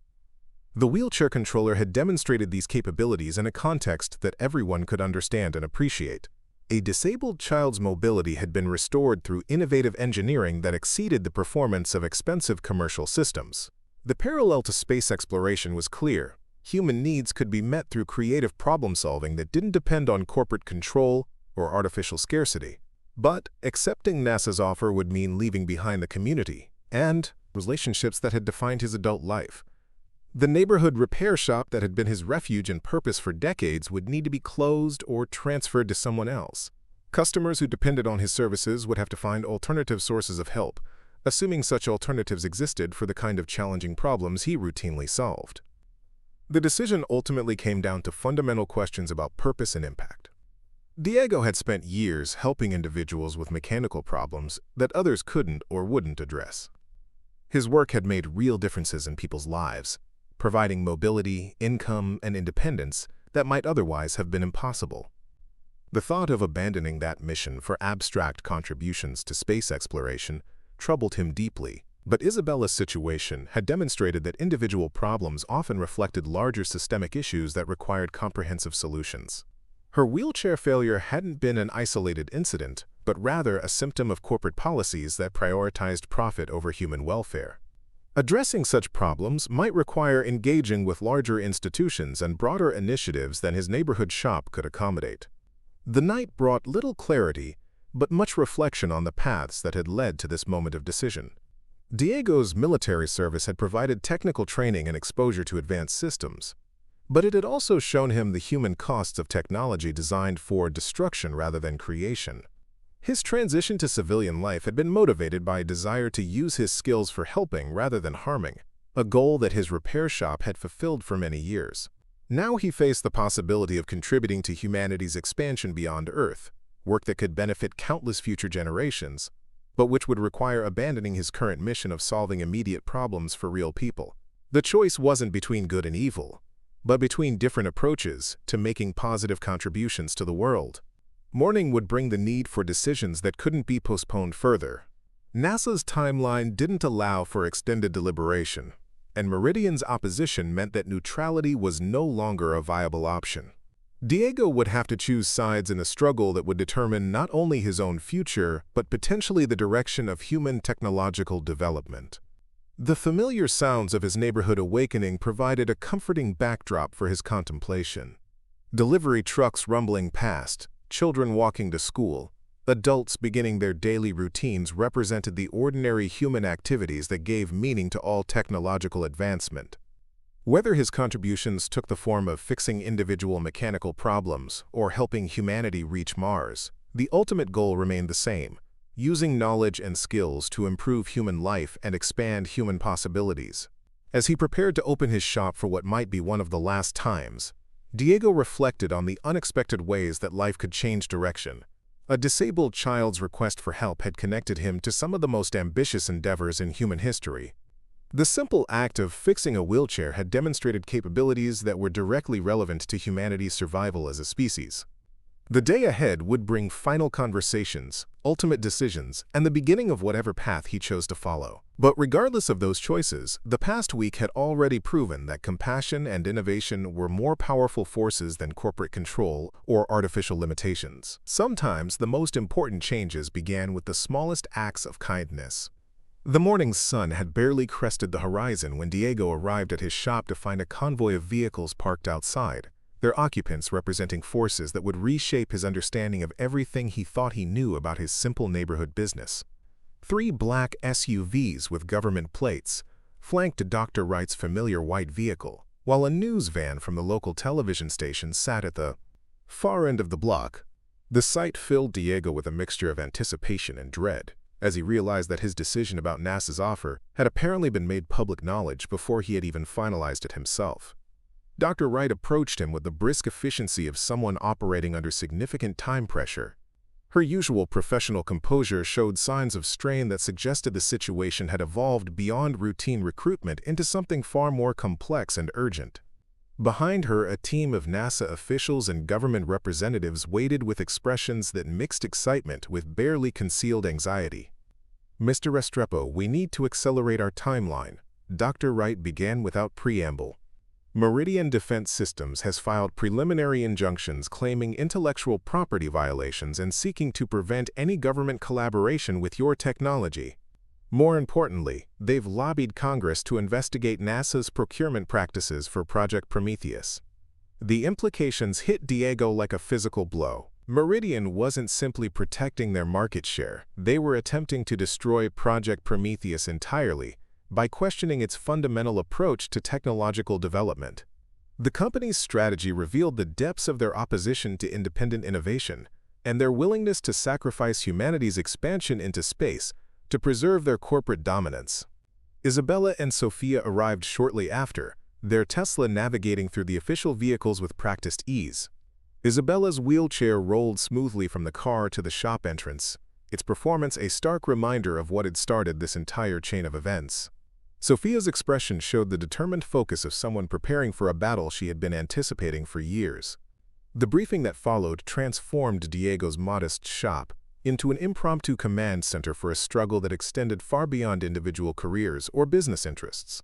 The wheelchair controller had demonstrated these capabilities in a context that everyone could understand and appreciate. A disabled child's mobility had been restored through innovative engineering that exceeded the performance of expensive commercial systems. The parallel to space exploration was clear. Human needs could be met through creative problem-solving that didn't depend on corporate control or artificial scarcity. But accepting NASA's offer would mean leaving behind the community and relationships that had defined his adult life. The neighborhood repair shop that had been his refuge and purpose for decades would need to be closed or transferred to someone else. Customers who depended on his services would have to find alternative sources of help, assuming such alternatives existed for the kind of challenging problems he routinely solved. The decision ultimately came down to fundamental questions about purpose and impact. Diego had spent years helping individuals with mechanical problems that others couldn't or wouldn't address. His work had made real differences in people's lives, providing mobility, income, and independence that might otherwise have been impossible. The thought of abandoning that mission for abstract contributions to space exploration troubled him deeply, but Isabella's situation had demonstrated that individual problems often reflected larger systemic issues that required comprehensive solutions. Her wheelchair failure hadn't been an isolated incident, but rather a symptom of corporate policies that prioritized profit over human welfare. Addressing such problems might require engaging with larger institutions and broader initiatives than his neighborhood shop could accommodate. The night brought little clarity, but much reflection on the paths that had led to this moment of decision. Diego's military service had provided technical training and exposure to advanced systems, but it had also shown him the human costs of technology designed for destruction rather than creation. His transition to civilian life had been motivated by a desire to use his skills for helping rather than harming, a goal that his repair shop had fulfilled for many years. Now he faced the possibility of contributing to humanity's expansion beyond Earth, work that could benefit countless future generations, but which would require abandoning his current mission of solving immediate problems for real people. The choice wasn't between good and evil, but between different approaches to making positive contributions to the world. Morning would bring the need for decisions that couldn't be postponed further. NASA's timeline didn't allow for extended deliberation, and Meridian's opposition meant that neutrality was no longer a viable option. Diego would have to choose sides in a struggle that would determine not only his own future, but potentially the direction of human technological development. The familiar sounds of his neighborhood awakening provided a comforting backdrop for his contemplation. Delivery trucks rumbling past, children walking to school, adults beginning their daily routines represented the ordinary human activities that gave meaning to all technological advancement. Whether his contributions took the form of fixing individual mechanical problems or helping humanity reach Mars, the ultimate goal remained the same: using knowledge and skills to improve human life and expand human possibilities. As he prepared to open his shop for what might be one of the last times, Diego reflected on the unexpected ways that life could change direction. A disabled child's request for help had connected him to some of the most ambitious endeavors in human history. The simple act of fixing a wheelchair had demonstrated capabilities that were directly relevant to humanity's survival as a species. The day ahead would bring final conversations, ultimate decisions, and the beginning of whatever path he chose to follow. But regardless of those choices, the past week had already proven that compassion and innovation were more powerful forces than corporate control or artificial limitations. Sometimes the most important changes began with the smallest acts of kindness. The morning sun had barely crested the horizon when Diego arrived at his shop to find a convoy of vehicles parked outside, their occupants representing forces that would reshape his understanding of everything he thought he knew about his simple neighborhood business. 3 black SUVs with government plates flanked Dr. Wright's familiar white vehicle, while a news van from the local television station sat at the far end of the block. The sight filled Diego with a mixture of anticipation and dread, as he realized that his decision about NASA's offer had apparently been made public knowledge before he had even finalized it himself. Dr. Wright approached him with the brisk efficiency of someone operating under significant time pressure. Her usual professional composure showed signs of strain that suggested the situation had evolved beyond routine recruitment into something far more complex and urgent. Behind her, a team of NASA officials and government representatives waited with expressions that mixed excitement with barely concealed anxiety. "Mr. Restrepo, we need to accelerate our timeline," Dr. Wright began without preamble. "Meridian Defense Systems has filed preliminary injunctions claiming intellectual property violations and seeking to prevent any government collaboration with your technology. More importantly, they've lobbied Congress to investigate NASA's procurement practices for Project Prometheus." The implications hit Diego like a physical blow. Meridian wasn't simply protecting their market share, they were attempting to destroy Project Prometheus entirely by questioning its fundamental approach to technological development. The company's strategy revealed the depths of their opposition to independent innovation and their willingness to sacrifice humanity's expansion into space to preserve their corporate dominance. Isabella and Sophia arrived shortly after, their Tesla navigating through the official vehicles with practiced ease. Isabella's wheelchair rolled smoothly from the car to the shop entrance, its performance a stark reminder of what had started this entire chain of events. Sophia's expression showed the determined focus of someone preparing for a battle she had been anticipating for years. The briefing that followed transformed Diego's modest shop into an impromptu command center for a struggle that extended far beyond individual careers or business interests.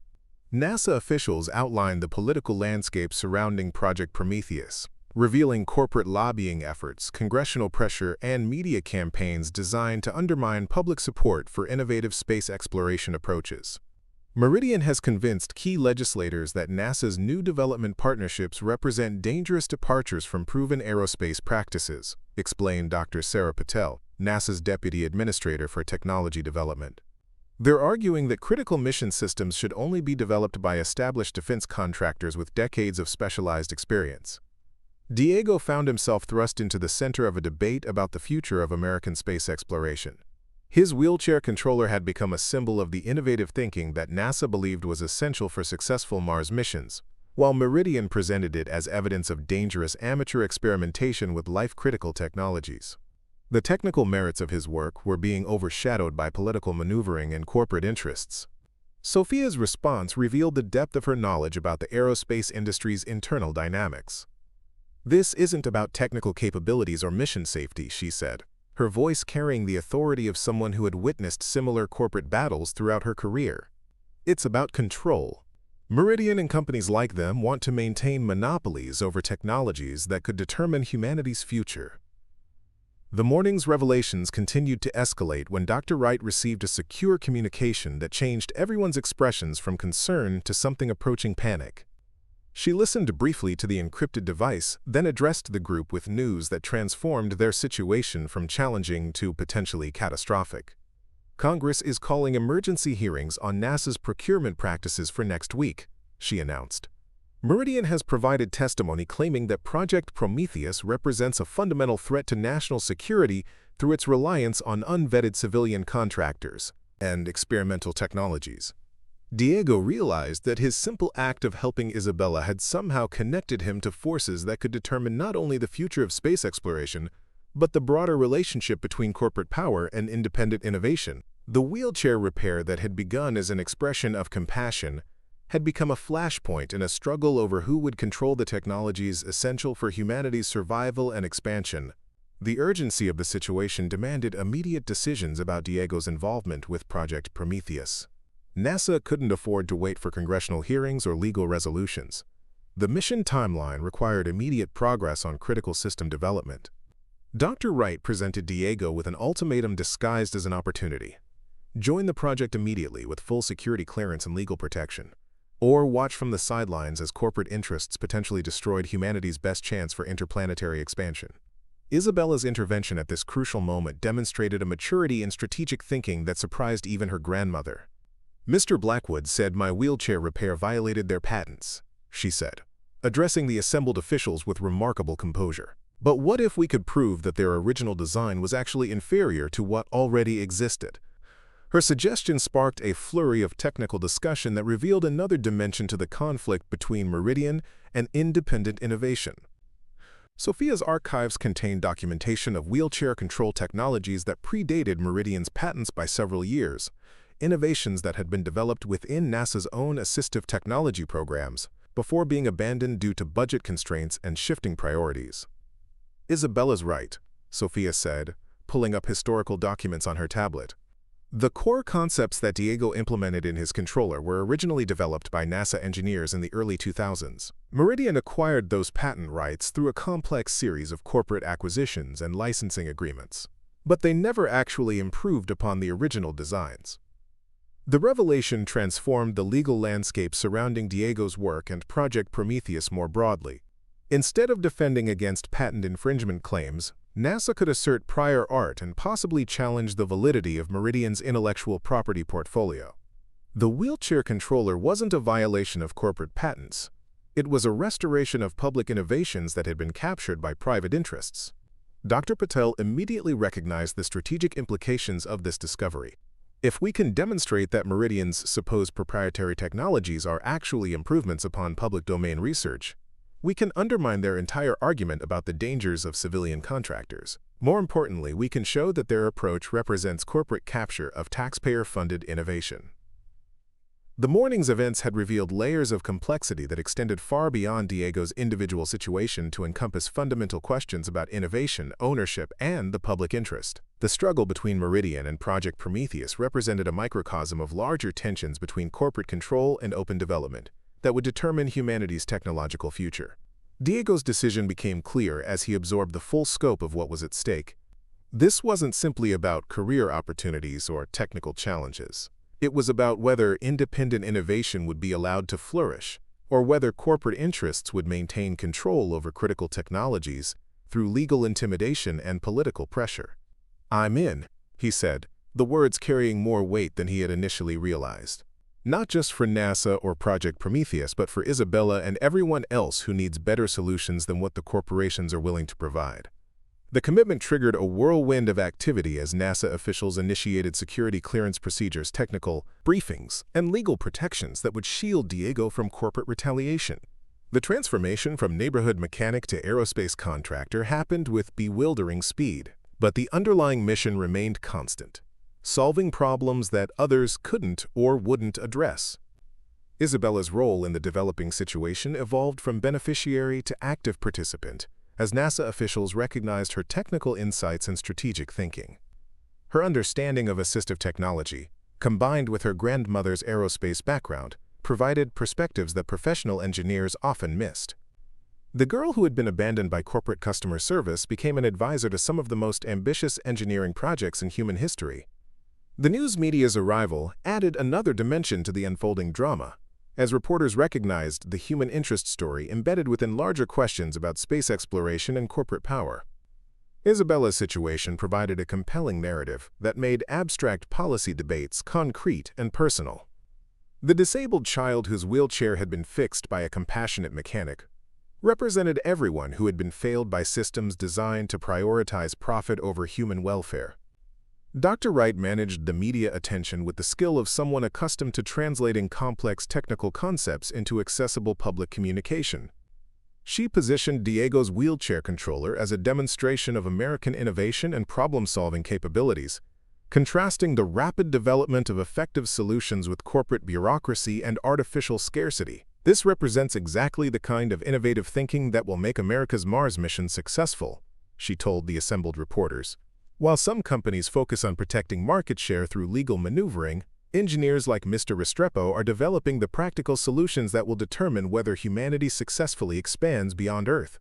NASA officials outlined the political landscape surrounding Project Prometheus, revealing corporate lobbying efforts, congressional pressure, and media campaigns designed to undermine public support for innovative space exploration approaches. Meridian has convinced key legislators that NASA's new development partnerships represent dangerous departures from proven aerospace practices, explained Dr. Sarah Patel, NASA's Deputy Administrator for Technology Development. They're arguing that critical mission systems should only be developed by established defense contractors with decades of specialized experience. Diego found himself thrust into the center of a debate about the future of American space exploration. His wheelchair controller had become a symbol of the innovative thinking that NASA believed was essential for successful Mars missions, while Meridian presented it as evidence of dangerous amateur experimentation with life-critical technologies. The technical merits of his work were being overshadowed by political maneuvering and corporate interests. Sophia's response revealed the depth of her knowledge about the aerospace industry's internal dynamics. "This isn't about technical capabilities or mission safety," she said, her voice carrying the authority of someone who had witnessed similar corporate battles throughout her career. "It's about control. Meridian and companies like them want to maintain monopolies over technologies that could determine humanity's future." The morning's revelations continued to escalate when Dr. Wright received a secure communication that changed everyone's expressions from concern to something approaching panic. She listened briefly to the encrypted device, then addressed the group with news that transformed their situation from challenging to potentially catastrophic. "Congress is calling emergency hearings on NASA's procurement practices for next week," she announced. "Meridian has provided testimony claiming that Project Prometheus represents a fundamental threat to national security through its reliance on unvetted civilian contractors and experimental technologies." Diego realized that his simple act of helping Isabella had somehow connected him to forces that could determine not only the future of space exploration, but the broader relationship between corporate power and independent innovation. The wheelchair repair that had begun as an expression of compassion had become a flashpoint in a struggle over who would control the technologies essential for humanity's survival and expansion. The urgency of the situation demanded immediate decisions about Diego's involvement with Project Prometheus. NASA couldn't afford to wait for congressional hearings or legal resolutions. The mission timeline required immediate progress on critical system development. Dr. Wright presented Diego with an ultimatum disguised as an opportunity. Join the project immediately with full security clearance and legal protection. or watch from the sidelines as corporate interests potentially destroyed humanity's best chance for interplanetary expansion. Isabella's intervention at this crucial moment demonstrated a maturity in strategic thinking that surprised even her grandmother. "Mr. Blackwood said my wheelchair repair violated their patents," she said, addressing the assembled officials with remarkable composure. "But what if we could prove that their original design was actually inferior to what already existed?" Her suggestion sparked a flurry of technical discussion that revealed another dimension to the conflict between Meridian and independent innovation. Sophia's archives contained documentation of wheelchair control technologies that predated Meridian's patents by several years, innovations that had been developed within NASA's own assistive technology programs before being abandoned due to budget constraints and shifting priorities. "Isabella's right," Sophia said, pulling up historical documents on her tablet. "The core concepts that Diego implemented in his controller were originally developed by NASA engineers in the early 2000s. Meridian acquired those patent rights through a complex series of corporate acquisitions and licensing agreements, but they never actually improved upon the original designs." The revelation transformed the legal landscape surrounding Diego's work and Project Prometheus more broadly. Instead of defending against patent infringement claims, NASA could assert prior art and possibly challenge the validity of Meridian's intellectual property portfolio. The wheelchair controller wasn't a violation of corporate patents. It was a restoration of public innovations that had been captured by private interests. Dr. Patel immediately recognized the strategic implications of this discovery. If we can demonstrate that Meridian's supposed proprietary technologies are actually improvements upon public domain research, we can undermine their entire argument about the dangers of civilian contractors. More importantly, we can show that their approach represents corporate capture of taxpayer-funded innovation. The morning's events had revealed layers of complexity that extended far beyond Diego's individual situation to encompass fundamental questions about innovation, ownership, and the public interest. The struggle between Meridian and Project Prometheus represented a microcosm of larger tensions between corporate control and open development that would determine humanity's technological future. Diego's decision became clear as he absorbed the full scope of what was at stake. This wasn't simply about career opportunities or technical challenges. It was about whether independent innovation would be allowed to flourish, or whether corporate interests would maintain control over critical technologies through legal intimidation and political pressure. "I'm in," he said, the words carrying more weight than he had initially realized. Not just for NASA or Project Prometheus, but for Isabella and everyone else who needs better solutions than what the corporations are willing to provide. The commitment triggered a whirlwind of activity as NASA officials initiated security clearance procedures, technical briefings, and legal protections that would shield Diego from corporate retaliation. The transformation from neighborhood mechanic to aerospace contractor happened with bewildering speed, but the underlying mission remained constant: solving problems that others couldn't or wouldn't address. Isabella's role in the developing situation evolved from beneficiary to active participant, as NASA officials recognized her technical insights and strategic thinking. Her understanding of assistive technology, combined with her grandmother's aerospace background, provided perspectives that professional engineers often missed. The girl who had been abandoned by corporate customer service became an advisor to some of the most ambitious engineering projects in human history. The news media's arrival added another dimension to the unfolding drama, as reporters recognized the human interest story embedded within larger questions about space exploration and corporate power. Isabella's situation provided a compelling narrative that made abstract policy debates concrete and personal. The disabled child whose wheelchair had been fixed by a compassionate mechanic represented everyone who had been failed by systems designed to prioritize profit over human welfare. Dr. Wright managed the media attention with the skill of someone accustomed to translating complex technical concepts into accessible public communication. She positioned Diego's wheelchair controller as a demonstration of American innovation and problem-solving capabilities, contrasting the rapid development of effective solutions with corporate bureaucracy and artificial scarcity. This represents exactly the kind of innovative thinking that will make America's Mars mission successful, she told the assembled reporters. While some companies focus on protecting market share through legal maneuvering, engineers like Mr. Restrepo are developing the practical solutions that will determine whether humanity successfully expands beyond Earth.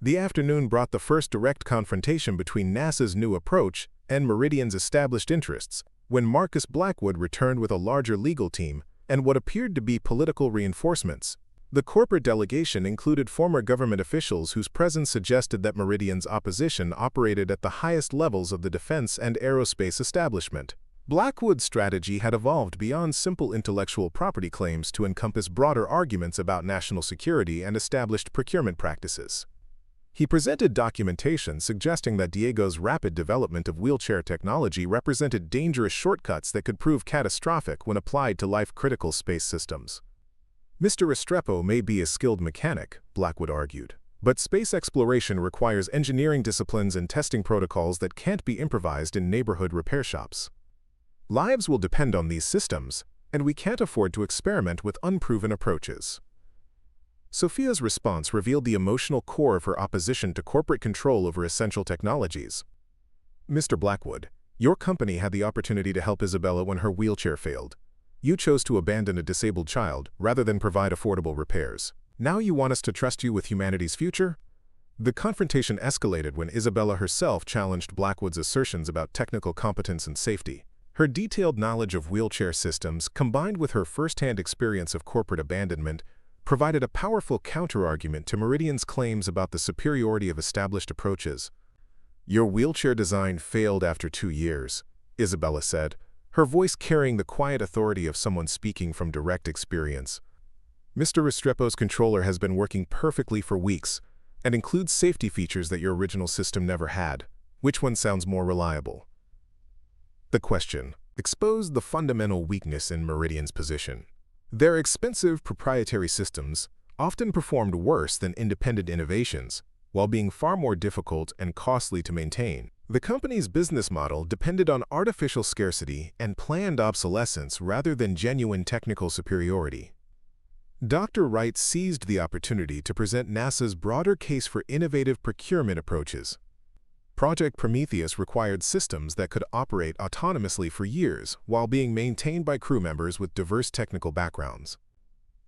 The afternoon brought the first direct confrontation between NASA's new approach and Meridian's established interests, when Marcus Blackwood returned with a larger legal team, and what appeared to be political reinforcements. The corporate delegation included former government officials whose presence suggested that Meridian's opposition operated at the highest levels of the defense and aerospace establishment. Blackwood's strategy had evolved beyond simple intellectual property claims to encompass broader arguments about national security and established procurement practices. He presented documentation suggesting that Diego's rapid development of wheelchair technology represented dangerous shortcuts that could prove catastrophic when applied to life-critical space systems. Mr. Restrepo may be a skilled mechanic, Blackwood argued, but space exploration requires engineering disciplines and testing protocols that can't be improvised in neighborhood repair shops. Lives will depend on these systems, and we can't afford to experiment with unproven approaches. Sophia's response revealed the emotional core of her opposition to corporate control over essential technologies. Mr. Blackwood, your company had the opportunity to help Isabella when her wheelchair failed. You chose to abandon a disabled child rather than provide affordable repairs. Now you want us to trust you with humanity's future? The confrontation escalated when Isabella herself challenged Blackwood's assertions about technical competence and safety. Her detailed knowledge of wheelchair systems, combined with her first-hand experience of corporate abandonment, provided a powerful counterargument to Meridian's claims about the superiority of established approaches. Your wheelchair design failed after 2 years, Isabella said, her voice carrying the quiet authority of someone speaking from direct experience. Mr. Restrepo's controller has been working perfectly for weeks and includes safety features that your original system never had. Which one sounds more reliable? The question exposed the fundamental weakness in Meridian's position. Their expensive proprietary systems often performed worse than independent innovations, while being far more difficult and costly to maintain. The company's business model depended on artificial scarcity and planned obsolescence rather than genuine technical superiority. Dr. Wright seized the opportunity to present NASA's broader case for innovative procurement approaches. Project Prometheus required systems that could operate autonomously for years while being maintained by crew members with diverse technical backgrounds.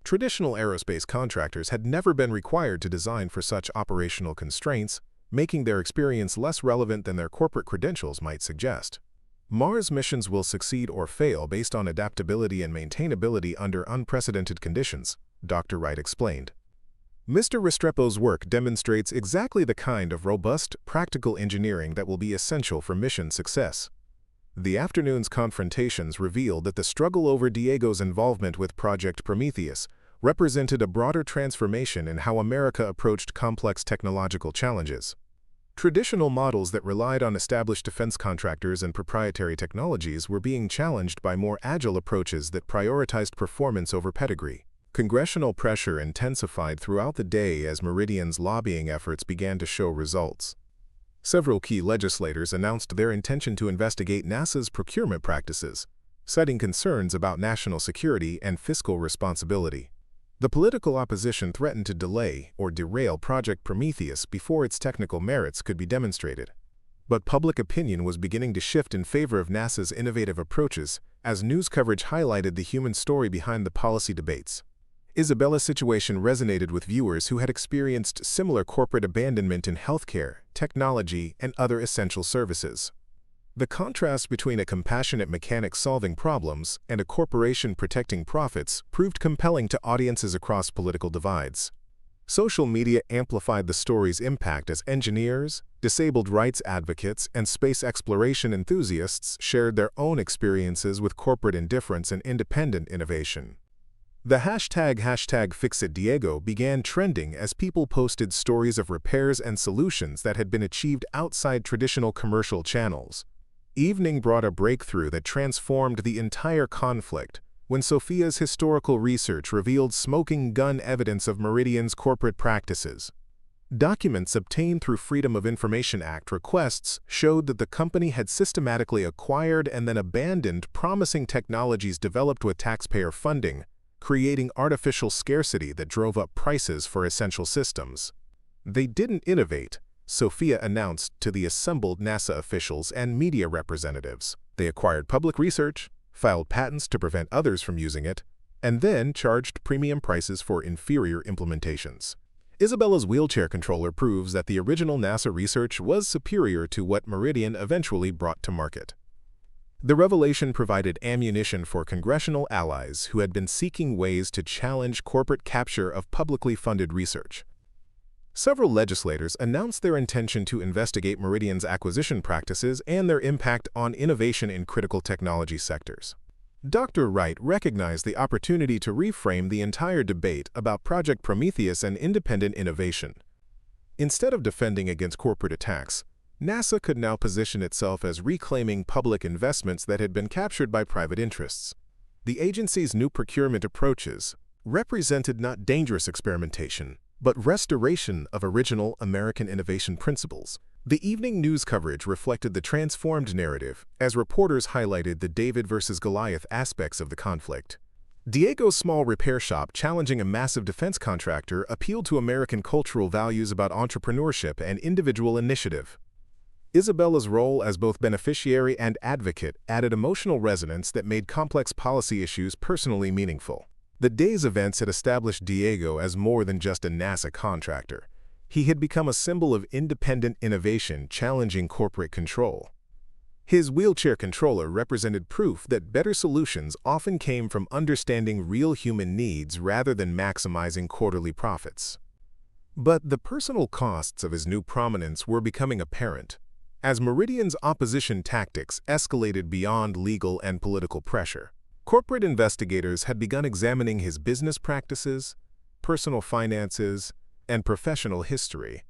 Traditional aerospace contractors had never been required to design for such operational constraints, making their experience less relevant than their corporate credentials might suggest. Mars missions will succeed or fail based on adaptability and maintainability under unprecedented conditions, Dr. Wright explained. Mr. Restrepo's work demonstrates exactly the kind of robust, practical engineering that will be essential for mission success. The afternoon's confrontations revealed that the struggle over Diego's involvement with Project Prometheus represented a broader transformation in how America approached complex technological challenges. Traditional models that relied on established defense contractors and proprietary technologies were being challenged by more agile approaches that prioritized performance over pedigree. Congressional pressure intensified throughout the day as Meridian's lobbying efforts began to show results. Several key legislators announced their intention to investigate NASA's procurement practices, citing concerns about national security and fiscal responsibility. The political opposition threatened to delay or derail Project Prometheus before its technical merits could be demonstrated. But public opinion was beginning to shift in favor of NASA's innovative approaches as news coverage highlighted the human story behind the policy debates. Isabella's situation resonated with viewers who had experienced similar corporate abandonment in healthcare, technology, and other essential services. The contrast between a compassionate mechanic solving problems and a corporation protecting profits proved compelling to audiences across political divides. Social media amplified the story's impact as engineers, disabled rights advocates, and space exploration enthusiasts shared their own experiences with corporate indifference and independent innovation. The hashtag #FixItDiego began trending as people posted stories of repairs and solutions that had been achieved outside traditional commercial channels. Evening brought a breakthrough that transformed the entire conflict when Sophia's historical research revealed smoking gun evidence of Meridian's corporate practices. Documents obtained through Freedom of Information Act requests showed that the company had systematically acquired and then abandoned promising technologies developed with taxpayer funding, creating artificial scarcity that drove up prices for essential systems. They didn't innovate, Sophia announced to the assembled NASA officials and media representatives. They acquired public research, filed patents to prevent others from using it, and then charged premium prices for inferior implementations. Isabella's wheelchair controller proves that the original NASA research was superior to what Meridian eventually brought to market. The revelation provided ammunition for congressional allies who had been seeking ways to challenge corporate capture of publicly funded research. Several legislators announced their intention to investigate Meridian's acquisition practices and their impact on innovation in critical technology sectors. Dr. Wright recognized the opportunity to reframe the entire debate about Project Prometheus and independent innovation. Instead of defending against corporate attacks, NASA could now position itself as reclaiming public investments that had been captured by private interests. The agency's new procurement approaches represented not dangerous experimentation, but restoration of original American innovation principles. The evening news coverage reflected the transformed narrative, as reporters highlighted the David versus Goliath aspects of the conflict. Diego's small repair shop challenging a massive defense contractor appealed to American cultural values about entrepreneurship and individual initiative. Isabella's role as both beneficiary and advocate added emotional resonance that made complex policy issues personally meaningful. The day's events had established Diego as more than just a NASA contractor. He had become a symbol of independent innovation challenging corporate control. His wheelchair controller represented proof that better solutions often came from understanding real human needs rather than maximizing quarterly profits. But the personal costs of his new prominence were becoming apparent, as Meridian's opposition tactics escalated beyond legal and political pressure. Corporate investigators had begun examining his business practices, personal finances, and professional history,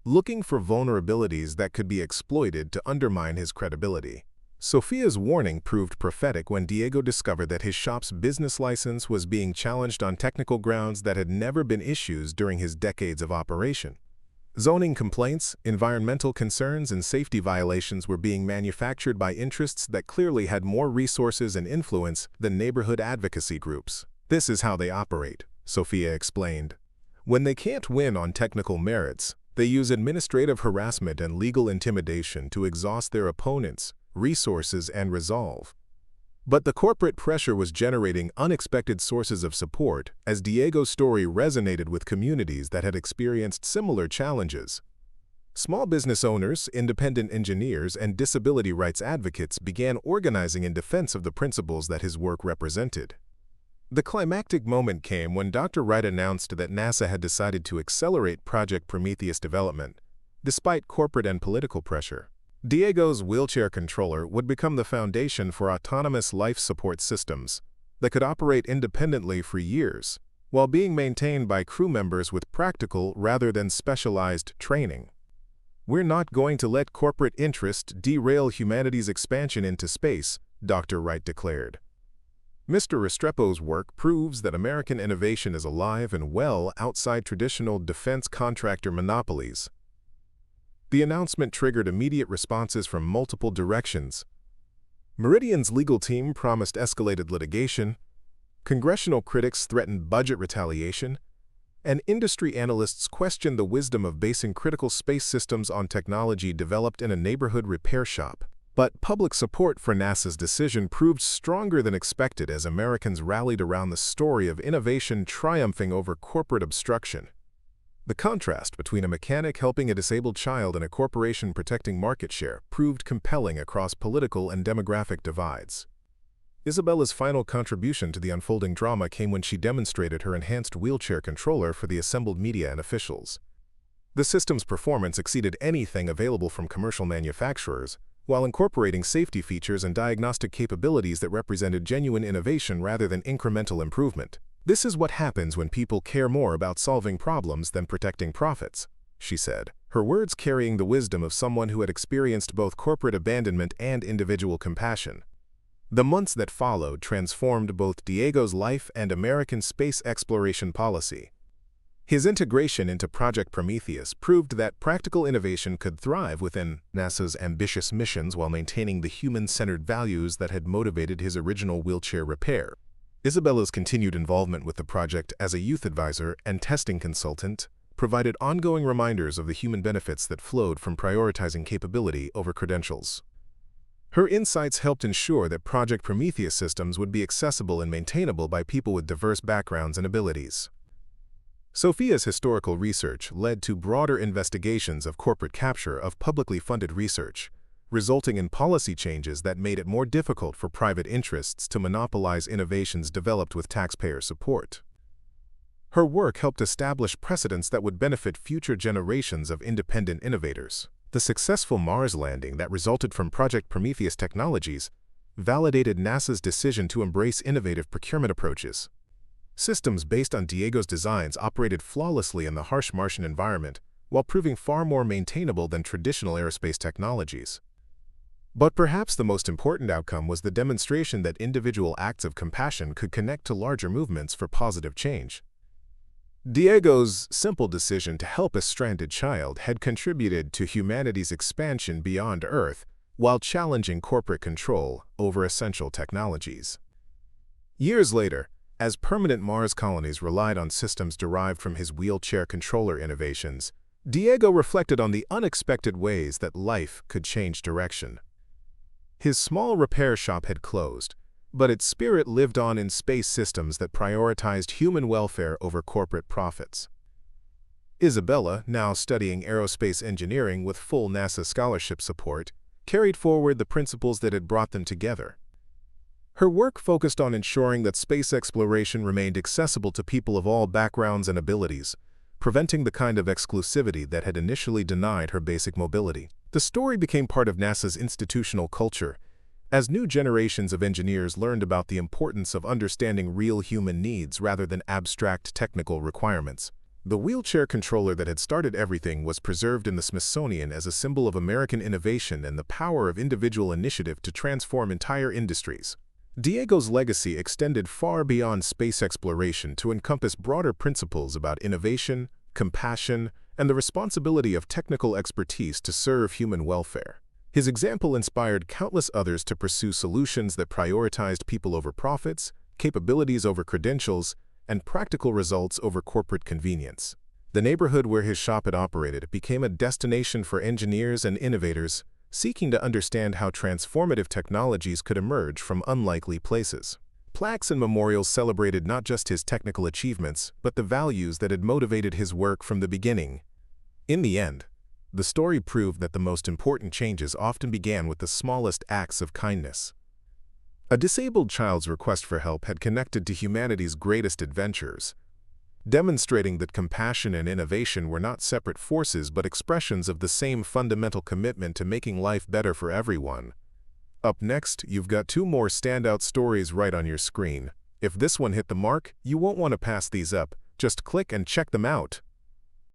looking for vulnerabilities that could be exploited to undermine his credibility. Sophia's warning proved prophetic when Diego discovered that his shop's business license was being challenged on technical grounds that had never been issued during his decades of operation. Zoning complaints, environmental concerns, and safety violations were being manufactured by interests that clearly had more resources and influence than neighborhood advocacy groups. This is how they operate, Sophia explained. When they can't win on technical merits, they use administrative harassment and legal intimidation to exhaust their opponents' resources and resolve. But the corporate pressure was generating unexpected sources of support as Diego's story resonated with communities that had experienced similar challenges. Small business owners, independent engineers, and disability rights advocates began organizing in defense of the principles that his work represented. The climactic moment came when Dr. Wright announced that NASA had decided to accelerate Project Prometheus development, despite corporate and political pressure. Diego's wheelchair controller would become the foundation for autonomous life support systems that could operate independently for years, while being maintained by crew members with practical rather than specialized training. "We're not going to let corporate interest derail humanity's expansion into space," Dr. Wright declared. Mr. Restrepo's work proves that American innovation is alive and well outside traditional defense contractor monopolies. The announcement triggered immediate responses from multiple directions. Meridian's legal team promised escalated litigation, congressional critics threatened budget retaliation, and industry analysts questioned the wisdom of basing critical space systems on technology developed in a neighborhood repair shop. But public support for NASA's decision proved stronger than expected as Americans rallied around the story of innovation triumphing over corporate obstruction. The contrast between a mechanic helping a disabled child and a corporation protecting market share proved compelling across political and demographic divides. Isabella's final contribution to the unfolding drama came when she demonstrated her enhanced wheelchair controller for the assembled media and officials. The system's performance exceeded anything available from commercial manufacturers, while incorporating safety features and diagnostic capabilities that represented genuine innovation rather than incremental improvement. "This is what happens when people care more about solving problems than protecting profits," she said, her words carrying the wisdom of someone who had experienced both corporate abandonment and individual compassion. The months that followed transformed both Diego's life and American space exploration policy. His integration into Project Prometheus proved that practical innovation could thrive within NASA's ambitious missions while maintaining the human-centered values that had motivated his original wheelchair repair. Isabella's continued involvement with the project as a youth advisor and testing consultant provided ongoing reminders of the human benefits that flowed from prioritizing capability over credentials. Her insights helped ensure that Project Prometheus systems would be accessible and maintainable by people with diverse backgrounds and abilities. Sophia's historical research led to broader investigations of corporate capture of publicly funded research, resulting in policy changes that made it more difficult for private interests to monopolize innovations developed with taxpayer support. Her work helped establish precedents that would benefit future generations of independent innovators. The successful Mars landing that resulted from Project Prometheus technologies validated NASA's decision to embrace innovative procurement approaches. Systems based on Diego's designs operated flawlessly in the harsh Martian environment, while proving far more maintainable than traditional aerospace technologies. But perhaps the most important outcome was the demonstration that individual acts of compassion could connect to larger movements for positive change. Diego's simple decision to help a stranded child had contributed to humanity's expansion beyond Earth, while challenging corporate control over essential technologies. Years later, as permanent Mars colonies relied on systems derived from his wheelchair controller innovations, Diego reflected on the unexpected ways that life could change direction. His small repair shop had closed, but its spirit lived on in space systems that prioritized human welfare over corporate profits. Isabella, now studying aerospace engineering with full NASA scholarship support, carried forward the principles that had brought them together. Her work focused on ensuring that space exploration remained accessible to people of all backgrounds and abilities, preventing the kind of exclusivity that had initially denied her basic mobility. The story became part of NASA's institutional culture, as new generations of engineers learned about the importance of understanding real human needs rather than abstract technical requirements. The wheelchair controller that had started everything was preserved in the Smithsonian as a symbol of American innovation and the power of individual initiative to transform entire industries. Diego's legacy extended far beyond space exploration to encompass broader principles about innovation, compassion, and the responsibility of technical expertise to serve human welfare. His example inspired countless others to pursue solutions that prioritized people over profits, capabilities over credentials, and practical results over corporate convenience. The neighborhood where his shop had operated became a destination for engineers and innovators seeking to understand how transformative technologies could emerge from unlikely places. Plaques and memorials celebrated not just his technical achievements, but the values that had motivated his work from the beginning. In the end, the story proved that the most important changes often began with the smallest acts of kindness. A disabled child's request for help had connected to humanity's greatest adventures, demonstrating that compassion and innovation were not separate forces but expressions of the same fundamental commitment to making life better for everyone. Up next, you've got two more standout stories right on your screen. If this one hit the mark, you won't want to pass these up. Just click and check them out.